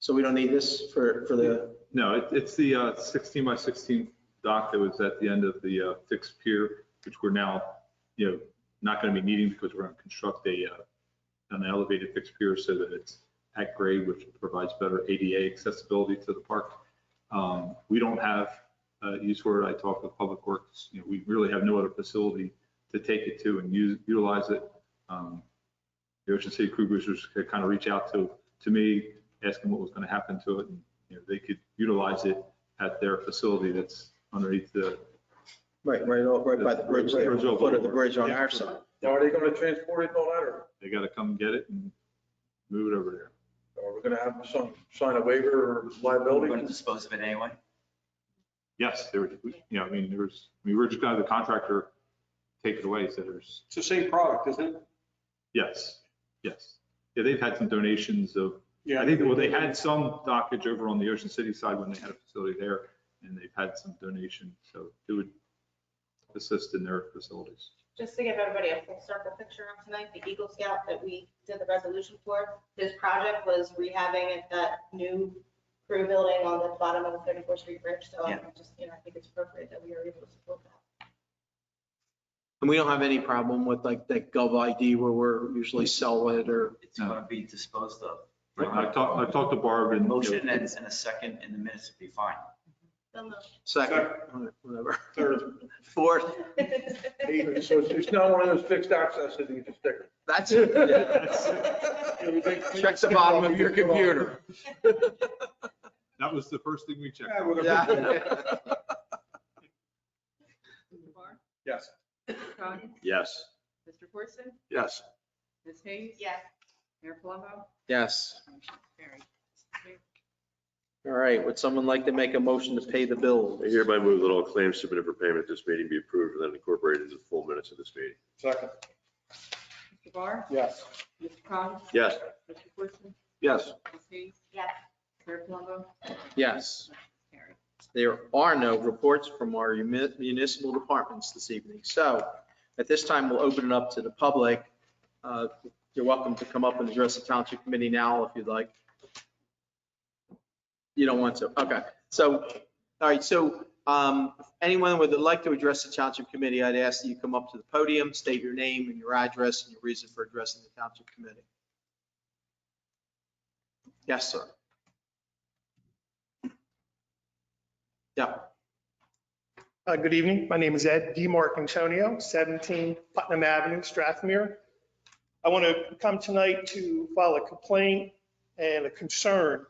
So we don't need this for the, No, it's the 16 by 16 dock that was at the end of the fixed pier, which we're now, not going to be needing because we're going to construct an elevated fixed pier so that it's at grade, which provides better ADA accessibility to the park. We don't have, use word, I talked with Public Works, we really have no other facility to take it to and utilize it. The Ocean City Crew Boosters could kind of reach out to me, asking what was going to happen to it. And, they could utilize it at their facility that's underneath the. Right by the bridge there, Bridge over. foot of the bridge on our side. Now, are they going to transport it and all that, or They got to come get it and move it over there. are we going to have some sign a waiver or We're liability? going to dispose of it anyway. Yes, there were, we were just going to have the contractor take it away. So there's, It's the same product, isn't it? yes. Yeah, they've had some donations of, Yeah. I think, well, they had some dockage over on the Ocean City side when they had a facility there, and they've had some donations, so it would assist in their facilities. Just to give everybody a full circle picture of tonight, the Eagle Scout that we did the resolution for, his project was rehabbing that new crew building on the bottom of the 34th Street Bridge. So Yeah. I'm just, I think it's appropriate that we are able to support that. And we don't have any problem with like that Gov ID where we're usually sell it or. It's going to be disposed of. I talked to Barb and. Motion and a second in the minutes would be fine. So moved. Second, whatever. Third. Fourth, So it's not one of those fixed access that you just stick. that's it. Yeah. Check the bottom of your computer. That was the first thing we checked. Yeah. Mr. Barr? Yes. Mr. Coggins? Yes. Mr. Corson? Yes. Ms. Hayes? Yes. Mayor Palumbo? Yes. Motion carried. All right, would someone like to make a motion to pay the bills? I hereby move that all claims submitted for payment at this meeting be approved and then incorporated into the full minutes of this meeting. Second. Mr. Barr? Yes. Mr. Coggins? Yes. Mr. Corson? Yes. Ms. Hayes? Yes. Mayor Palumbo? Yes. Motion carried. There are no reports from our municipal departments this evening. So at this time, we'll open it up to the public. You're welcome to come up and address the Township Committee now if you'd like. You don't want to? Okay. So, all right. So anyone would like to address the Township Committee, I'd ask that you come up to the podium, state your name and your address and your reason for addressing the Township Committee. Yes, sir. Yeah. Good evening. My name is Ed DiMarcantonio, 17 Putnam Avenue, Strathmere. I want to come tonight to file a complaint and a concern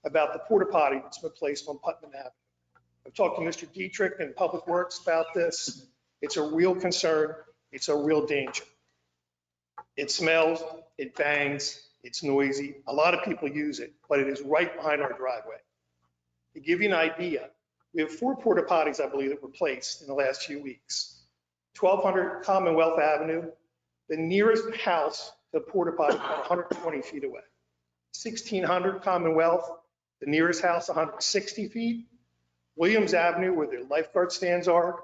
about the porta potty that's been placed on Putnam Avenue. I've talked to Mr. Dietrich in Public Works about this. It's a real concern. It's a real danger. It smells, it bangs, it's noisy. A lot of people use it, but it is right behind our driveway. To give you an idea, we have 4 porta potties, I believe, that were placed in the last few weeks. 1200 Commonwealth Avenue, the nearest house to the porta potty is about 120 feet away. 1600 Commonwealth, the nearest house 160 feet. Williams Avenue, where the lifeguard stands are,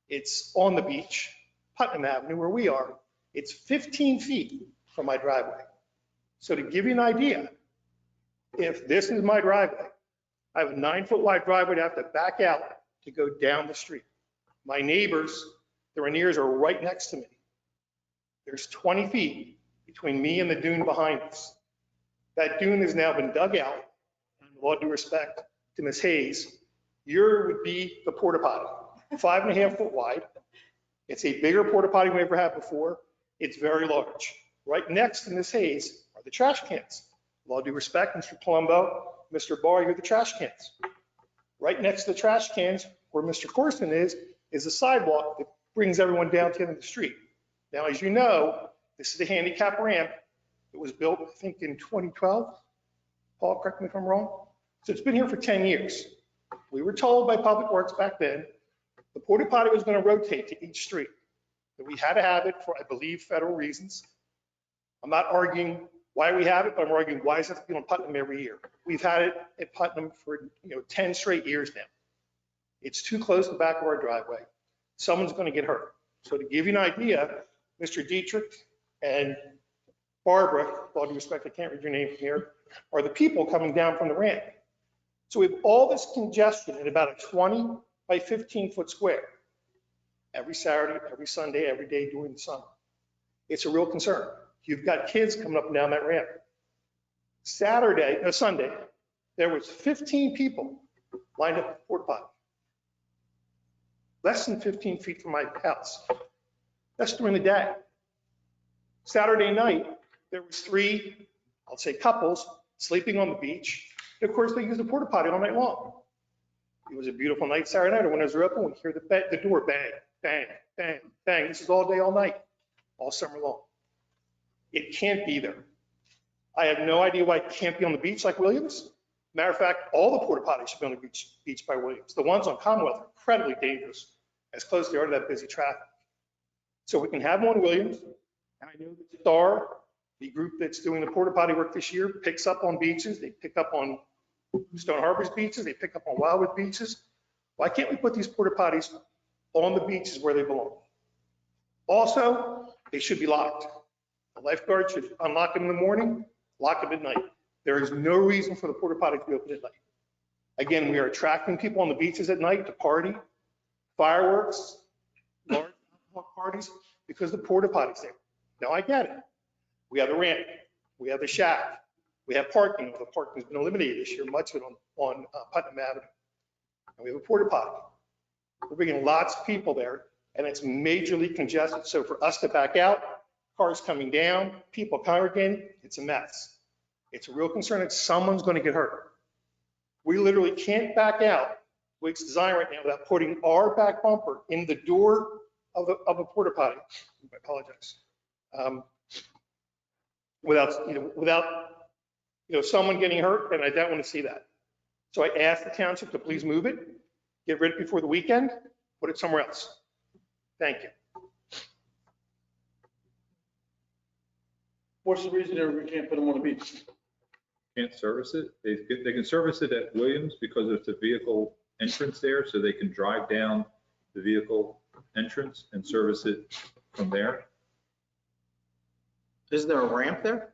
it's on the beach. Putnam Avenue, where we are, it's 15 feet from my driveway. So to give you an idea, if this is my driveway, I have a 9-foot wide driveway to have to back out to go down the street. My neighbors, the Rainiers, are right next to me. There's 20 feet between me and the dune behind us. That dune has now been dug out, and with all due respect to Ms. Hayes, yours would be the porta potty, 5.5 foot wide. It's a bigger porta potty we ever had before. It's very large. Right next to Ms. Hayes are the trash cans. With all due respect, Mr. Palumbo, Mr. Barr, you're the trash cans. Right next to the trash cans, where Mr. Corson is a sidewalk that brings everyone down to the end of the street. Now, as you know, this is a handicap ramp. It was built, I think, in 2012. Paul, correct me if I'm wrong. So it's been here for 10 years. We were told by Public Works back then, the porta potty was going to rotate to each street. That we had to have it for, I believe, federal reasons. I'm not arguing why we have it, but I'm arguing why does it have to be on Putnam every year? We've had it at Putnam for 10 straight years now. It's too close to the back of our driveway. Someone's going to get hurt. So to give you an idea, Mr. Dietrich and Barbara, with all due respect, I can't read your name from here, are the people coming down from the ramp. So we have all this congestion in about a 20 by 15 foot square every Saturday, every Sunday, every day during the summer. It's a real concern. You've got kids coming up and down that ramp. Sunday, there was 15 people lined up at the porta potty. Less than 15 feet from my house. That's during the day. Saturday night, there was 3, I'll say couples, sleeping on the beach. And of course, they used the porta potty all night long. It was a beautiful night Saturday night. When windows were open, we hear the door bang, bang, bang, bang. This is all day, all night, all summer long. It can't be there. I have no idea why it can't be on the beach like Williams. Matter of fact, all the porta potties should be on the beach by Williams. The ones on Commonwealth are incredibly dangerous, as close as they are to that busy traffic. So we can have them on Williams. And I know that STAR, the group that's doing the porta potty work this year, picks up on beaches. They pick up on Stone Harbor's beaches. They pick up on Wildwood beaches. Why can't we put these porta potties on the beaches where they belong? Also, they should be locked. The lifeguard should unlock them in the morning, lock them at night. There is no reason for the porta potty to be open at night. Again, we are attracting people on the beaches at night to party, fireworks, large parties, because the porta potty's there. Now I get it. We have the ramp, we have the shack, we have parking. The parking has been eliminated this year, much of it on Putnam Avenue. And we have a porta potty. We're bringing lots of people there, and it's majorly congested. So for us to back out, cars coming down, people congregating, it's a mess. It's a real concern that someone's going to get hurt. We literally can't back out Wake's design right now without putting our back bumper in the door of a porta potty. I apologize. Without someone getting hurt, and I don't want to see that. So I asked the township to please move it, get rid of it before the weekend, put it somewhere else. Thank you. What's the reason that we can't put them on the beach? Can't service it. They can service it at Williams because there's a vehicle entrance there, so they can drive down the vehicle entrance and service it from there. Isn't there a ramp there?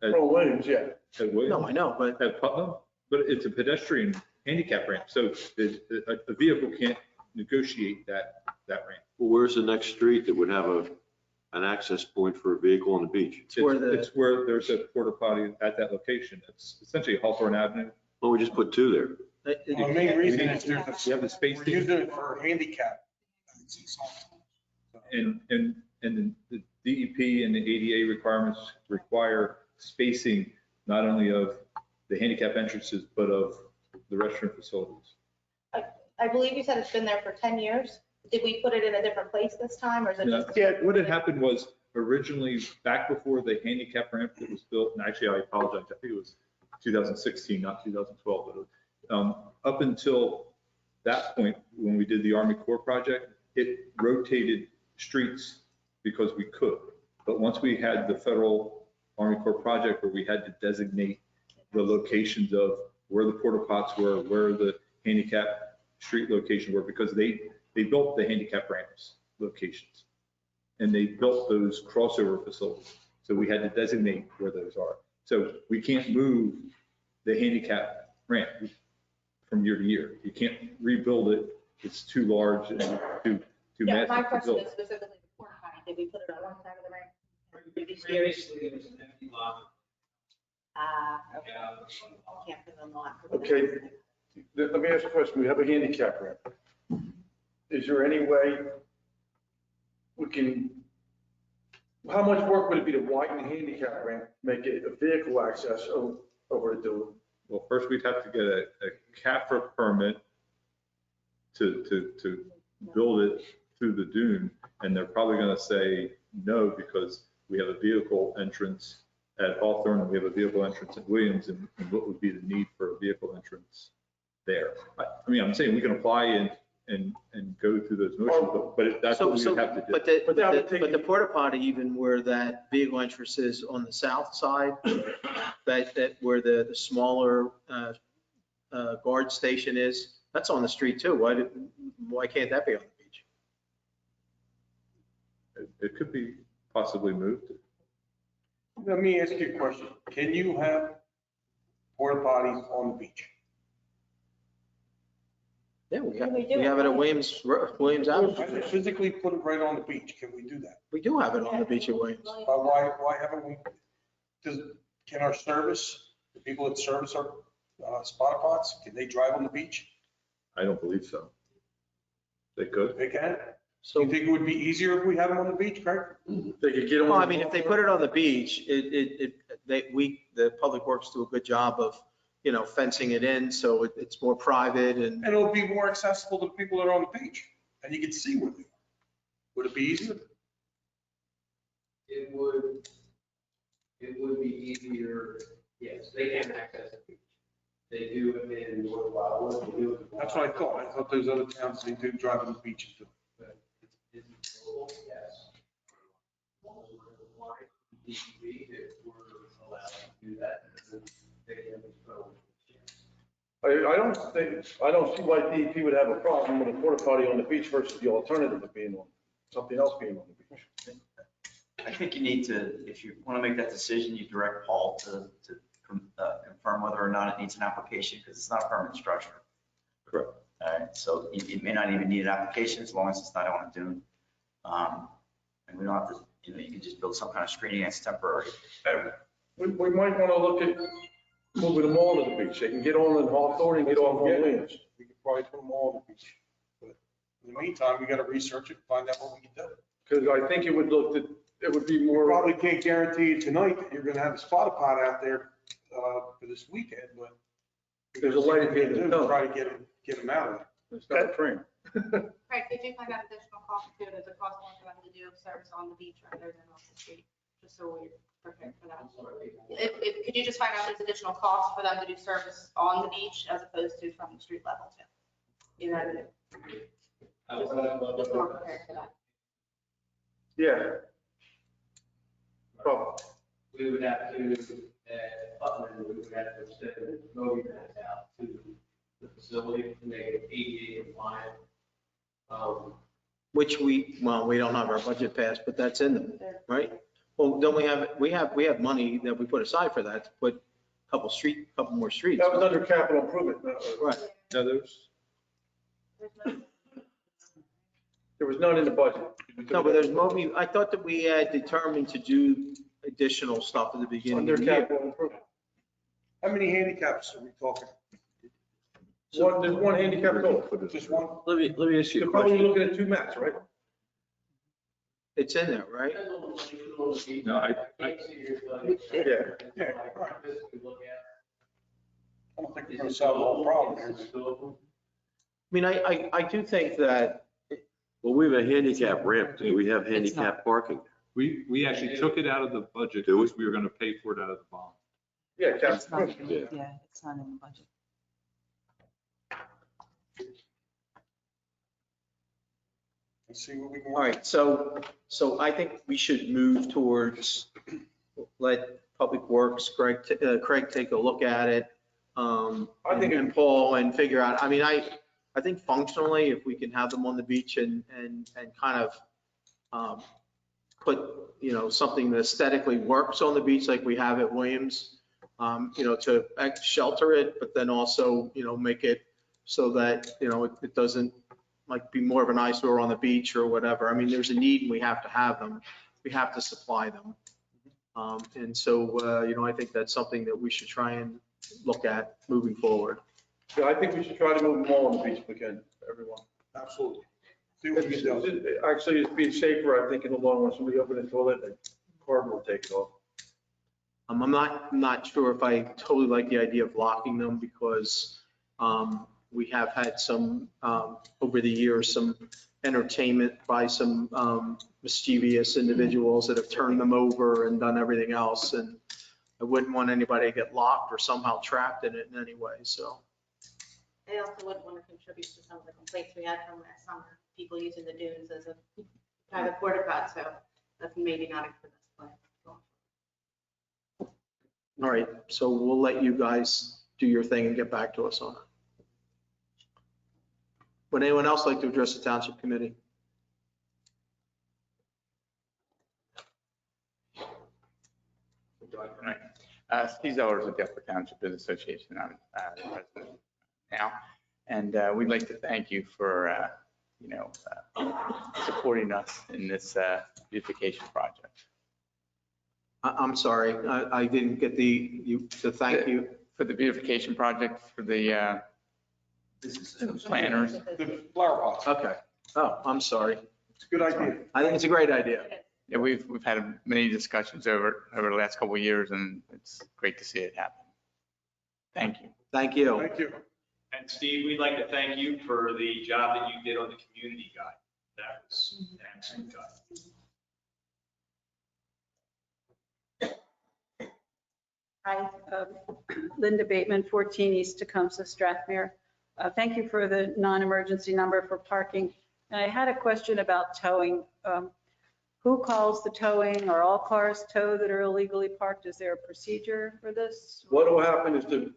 Oh, Williams, yeah. At Williams. No, I know, but At Putnam, but it's a pedestrian handicap ramp, so a vehicle can't negotiate that ramp. Well, where's the next street that would have an access point for a vehicle on the beach? it's where It's where there's a porta potty at that location. It's essentially Hawthorne Avenue. Well, we just put 2 there. The main reason is You have the space. we're using it for handicap. And the DEP and the ADA requirements require spacing not only of the handicap entrances, but of the restroom facilities. I believe you said it's been there for 10 years. Did we put it in a different place this time, or is it No, just? Yeah, what had happened was originally, back before the handicap ramp that was built, and actually I apologize, I think it was 2016, not 2012, but up until that point, when we did the Army Corps project, it rotated streets because we could. But once we had the federal Army Corps project where we had to designate the locations of where the porta pots were, where the handicap street locations were, because they built the handicap ramps locations and they built those crossover facilities. So we had to designate where those are. So we can't move the handicap ramp from year to year. You can't rebuild it. It's too large and too Yeah, massive my to question build. is specifically the porta potty. Did we put it on one side of the ramp? Previously, it was an empty lot. Okay. Can't put it on the lot. Okay, let me ask you a question. We have a handicap ramp. Is there any way we can, how much work would it be to widen the handicap ramp, make it a vehicle access over the dune? Well, first we'd have to get a CAFRA permit to build it through the dune. And they're probably going to say no, because we have a vehicle entrance at Hawthorne and we have a vehicle entrance at Williams, and what would be the need for a vehicle entrance there? I mean, I'm saying we can apply and go through those motions, but that's what we would have to do. But the porta potty, even where that vehicle entrance is on the south side, that where the smaller guard station is, that's on the street too. Why can't that be on the beach? It could be possibly moved. Let me ask you a question. Can you have porta potties on the beach? Yeah, we We do. have it at Williams Avenue. Physically put it right on the beach. Can we do that? We do have it on the beach at Williams. Why haven't we? Can our service, the people that service our spot pots, can they drive on the beach? I don't believe so. They could. They can? So, You think it would be easier if we had them on the beach, Craig? They could get on. well, I mean, if they put it on the beach, the Public Works do a good job of, fencing it in, so it's more private and. And it'll be more accessible to the people that are on the beach, and you can see where they are. Would it be easier? It would be easier, yes, they can access the beach. They do it in North Wildwood, they do it. That's what I thought. I thought those other towns, they do drive on the beach and do it. But it's doable, yes. Why DEP if we're allowed to do that, and they can control. I don't see why DEP would have a problem with a porta potty on the beach versus the alternative of being on, something else being on the beach. I think you need to, if you want to make that decision, you direct Paul to confirm whether or not it needs an application, because it's not a permanent structure. Correct. All right, so it may not even need an application as long as it's not on a dune. And we don't have to, you can just build some kind of screening that's temporary. We might want to look at moving them all to the beach. They can get on in Hawthorne and get off on Williams. We could probably put them all on the beach. But in the meantime, we got to research it, find out what we can do. Because I think it would be We more. probably can't guarantee tonight that you're going to have a spot pot out there for this weekend, but There's a light at the end of the tunnel. try to get them out of there. It's not a train. Right, could you find out additional cost too? Does it cost more for them to do service on the beach rather than off the street? Just so we're prepared for that. Could you just find out there's additional cost for them to do service on the beach as opposed to from the street level too? You know, just so we're prepared for that. Yeah. Probably. We would have to, at Putnam, we would have to send mowing mats out to the facility to make it ADA compliant. Which we don't have our budget passed, but that's in there, right? Well, don't we have money that we put aside for that to put a couple more streets. That was under capital improvement. Right. No, there's, There was none in the budget. No, but there's moving, I thought that we had determined to do additional stuff at the beginning Under of the year. capital improvement. How many handicaps are we talking? There's one handicap goal. Just one? let me ask you You're a probably question. looking at two mats, right? It's in there, right? No, I Yeah. Yeah, right. I don't think we're going to solve the whole problem here. I mean, I do think that, well, we have a handicap ramp. Do we have handicap parking? We actually took it out of the budget Do we? because we were going to pay for it out of the bond. Yeah, capital It's not, improvement. yeah, it's not in the budget. Let's see what we can. all right, so I think we should move towards, let Public Works, Craig take a look at it. I think And Paul, and figure out, I mean, I think functionally, if we can have them on the beach and kind of put, something that aesthetically works on the beach like we have at Williams, to shelter it, but then also, make it so that, it doesn't like be more of an eyesore on the beach or whatever. I mean, there's a need and we have to have them. We have to supply them. And so, I think that's something that we should try and look at moving forward. Yeah, I think we should try to move them all on the beach if we can, everyone. Absolutely. See what we can do. Actually, it's being safer, I think, in the long run. Somebody open the toilet and carbon will take it off. I'm not sure if I totally like the idea of locking them because we have had some, over the years, some entertainment by some mischievous individuals that have turned them over and done everything else. And I wouldn't want anybody to get locked or somehow trapped in it in any way, so. They also wouldn't want to contribute to some of the complaints we had from last summer, people using the dunes as a private porta pot, so that's maybe not a good plan. All right, so we'll let you guys do your thing and get back to us on it. Would anyone else like to address the Township Committee? Steve Zellers with the Upper Township Business Association. I'm the president now. And we'd like to thank you for, supporting us in this beautification project. I'm sorry, I didn't get the thank you. For the beautification project, for the planners. The flower pots. Okay. Oh, I'm sorry. It's a good idea. I think it's a great idea. Yeah, we've had many discussions over the last couple of years, and it's great to see it happen. Thank you. Thank you. Thank you. And Steve, we'd like to thank you for the job that you did on the community guide. That was an excellent job. Hi, Linda Bateman, 14 East Tecumseh, Strathmere. Thank you for the non-emergency number for parking. And I had a question about towing. Who calls the towing? Are all cars towed that are illegally parked? Is there a procedure for this? What will happen is the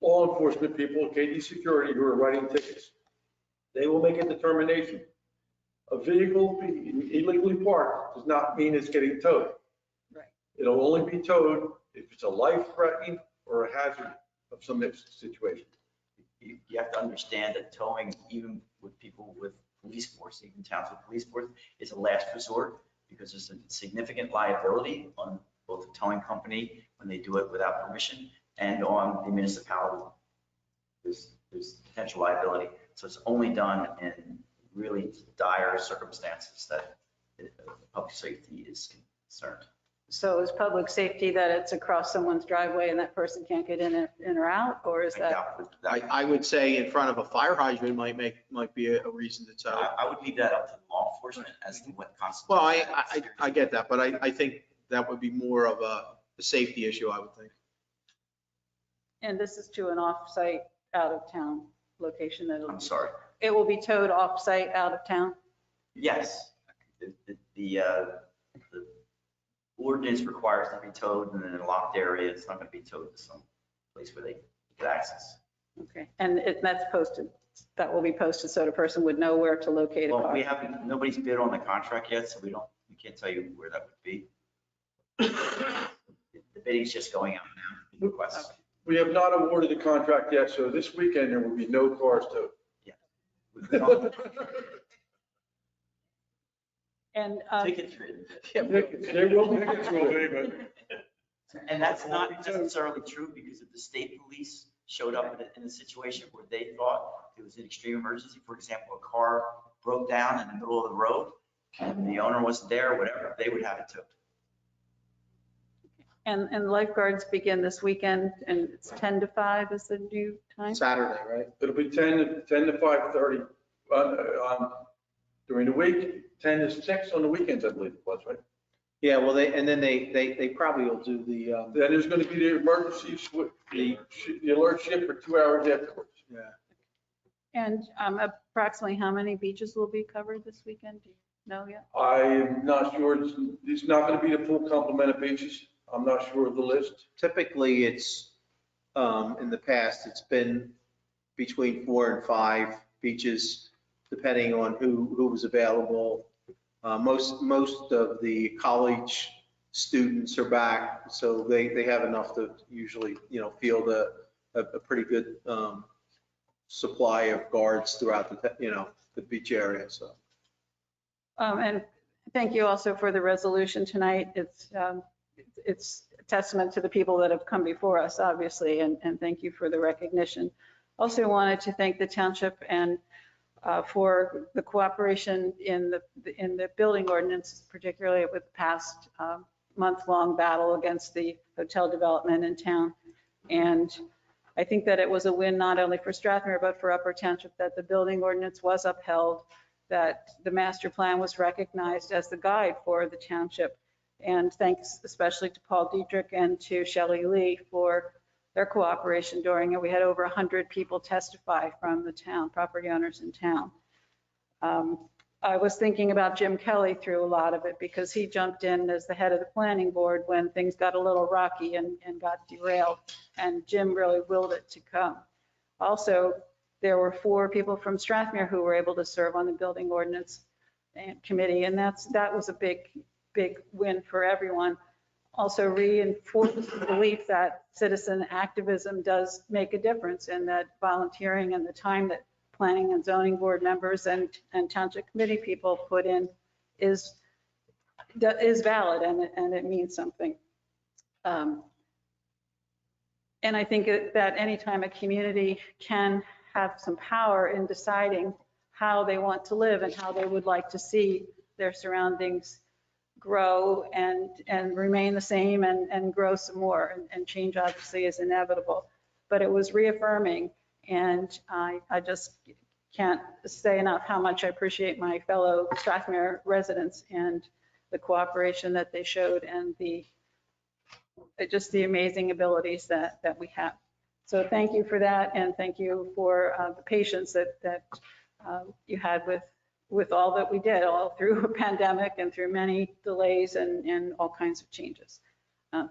law enforcement people, KD Security, who are writing tickets, they will make a determination. A vehicle being illegally parked does not mean it's getting towed. Right. It'll only be towed if it's a life-threatening or a hazard of some situation. You have to understand that towing, even with people with police force, even towns with police force, is a last resort because there's a significant liability on both the towing company when they do it without permission and on the municipality. There's potential liability. So it's only done in really dire circumstances that public safety is concerned. So is public safety that it's across someone's driveway and that person can't get in or out? Or is that? I would say in front of a fire hydrant might be a reason to tow. I would leave that up to law enforcement as to what constitutes. Well, I get that, but I think that would be more of a safety issue, I would think. And this is to an off-site, out-of-town location that I'm sorry. it will be towed off-site, out of town? Yes. The ordinance requires to be towed and in a locked area. It's not going to be towed to some place where they get access. Okay, and that's posted, that will be posted so the person would know where to locate a Well, car? nobody's bid on the contract yet, so we can't tell you where that would be. The bidding's just going out now, the request. We have not awarded the contract yet, so this weekend there will be no cars towed. And Tickets written. There will be tickets, but And that's not necessarily true because if the state police showed up in a situation where they thought it was an extreme emergency, for example, a car broke down in the middle of the road and the owner wasn't there, whatever, they would have it towed. And lifeguards begin this weekend, and it's 10 to 5 is the new time? Saturday, right? it'll be 10 to 5:30 during the week, 10 to 6 on the weekends, I believe it was, right? Yeah, well, they probably will do the, Then there's going to be the emergency, the alert shift for 2 hours afterwards. yeah. And approximately how many beaches will be covered this weekend? Do you know yet? I'm not sure, it's not going to be the full complement of beaches. I'm not sure of the list. Typically, it's, in the past, it's been between 4 and 5 beaches, depending on who was available. Most of the college students are back, so they have enough to usually, field a pretty good supply of guards throughout the beach area, so. And thank you also for the resolution tonight. It's a testament to the people that have come before us, obviously, and thank you for the recognition. Also wanted to thank the township and for the cooperation in the building ordinance, particularly with the past month-long battle against the hotel development in town. And I think that it was a win not only for Strathmere, but for Upper Township, that the building ordinance was upheld, that the master plan was recognized as the guide for the township. And thanks especially to Paul Dietrich and to Shelley Lee for their cooperation during it. We had over 100 people testify from the town, property owners in town. I was thinking about Jim Kelly through a lot of it because he jumped in as the head of the planning board when things got a little rocky and got derailed, and Jim really willed it to come. Also, there were 4 people from Strathmere who were able to serve on the building ordinance committee, and that was a big win for everyone. Also reinforced the belief that citizen activism does make a difference, and that volunteering and the time that planning and zoning board members and township committee people put in is valid, and it means something. And I think that anytime a community can have some power in deciding how they want to live and how they would like to see their surroundings grow and remain the same and grow some more, and change obviously is inevitable. But it was reaffirming, and I just can't say enough how much I appreciate my fellow Strathmere residents and the cooperation that they showed, and just the amazing abilities that we have. So thank you for that, and thank you for the patience that you had with all that we did, all through a pandemic and through many delays and all kinds of changes.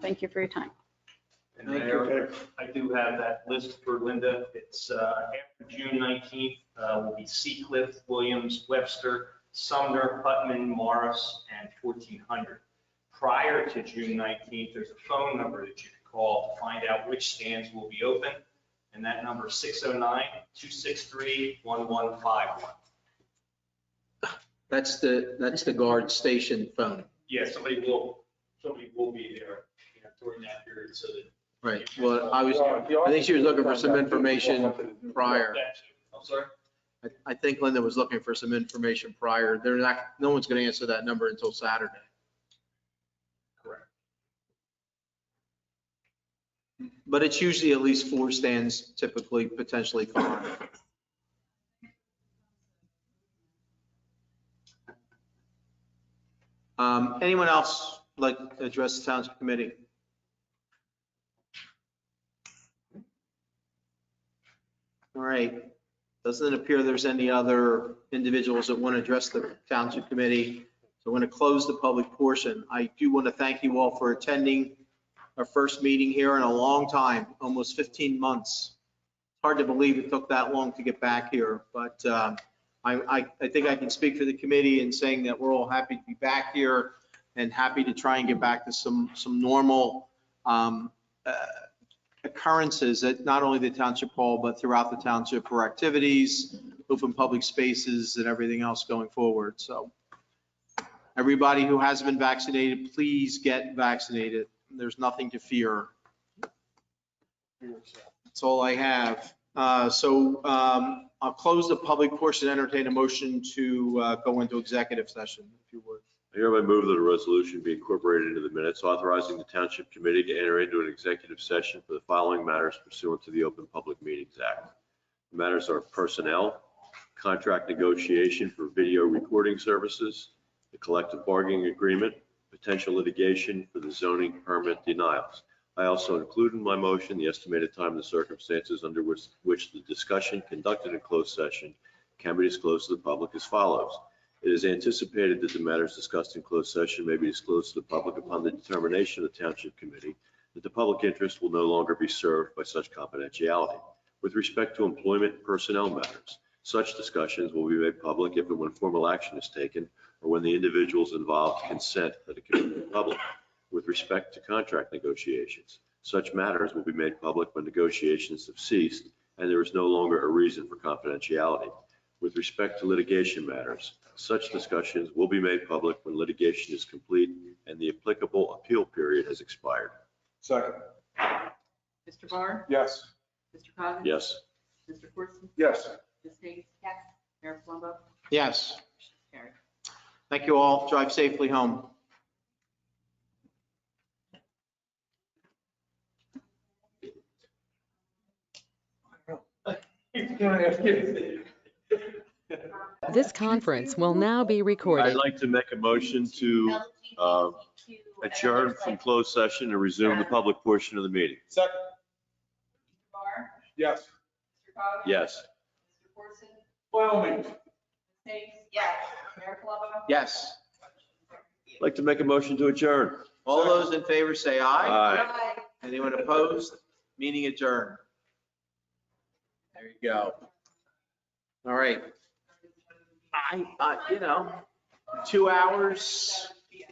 Thank you for your time. And Mayor, I do have that list for Linda. It's after June 19th, will be Seacliff, Williams, Webster, Sumner, Putnam, Morris, and 1400. Prior to June 19th, there's a phone number that you can call to find out which stands will be open. And that number is 609-263-1151. That's the guard station phone. Yeah, somebody will be there, during that period, so that. Right. Well, I think she was looking for some information prior. I'm sorry? I think Linda was looking for some information prior. No one's going to answer that number until Saturday. Correct. But it's usually at least 4 stands, typically, potentially 5. Anyone else like to address the Township Committee? All right. Doesn't appear there's any other individuals that want to address the Township Committee. So I'm going to close the public portion. I do want to thank you all for attending our first meeting here in a long time, almost 15 months. It's hard to believe it took that long to get back here, but I think I can speak for the committee in saying that we're all happy to be back here and happy to try and get back to some normal occurrences at not only the Township Hall, but throughout the township for activities, open public spaces, and everything else going forward. So everybody who hasn't been vaccinated, please get vaccinated. There's nothing to fear. That's all I have. So I'll close the public portion, entertain a motion to go into executive session, if you would. I hereby move that a resolution be incorporated into the minutes authorizing the Township Committee to enter into an executive session for the following matters pursuant to the Open Public Meetings Act. The matters are personnel, contract negotiation for video recording services, the collective bargaining agreement, potential litigation for the zoning permit denials. I also include in my motion the estimated time and the circumstances under which the discussion conducted in closed session can be disclosed to the public as follows. It is anticipated that the matters discussed in closed session may be disclosed to the public upon the determination of the Township Committee that the public interest will no longer be served by such confidentiality. With respect to employment personnel matters, such discussions will be made public if and when formal action is taken or when the individuals involved consent that it can be made public. With respect to contract negotiations, such matters will be made public when negotiations have ceased and there is no longer a reason for confidentiality. With respect to litigation matters, such discussions will be made public when litigation is complete and the applicable appeal period has expired. Second. Mr. Barr? Yes. Mr. Coggins? Yes. Mr. Corson? Yes. Ms. Hayes? Yes. Mayor Palumbo? Yes. Carried. Thank you all. Drive safely home. This conference will now be recorded. I'd like to make a motion to adjourn from closed session and resume the public portion of the meeting. Second. Mr. Barr? Yes. Mr. Coggins? Yes. Mr. Corson? By all means. Ms. Hayes? Yes. Mayor Palumbo? Yes. I'd like to make a motion to adjourn. All those in favor say aye. Aye. Anyone opposed? Meeting adjourned. There you go. All right. 2 hours.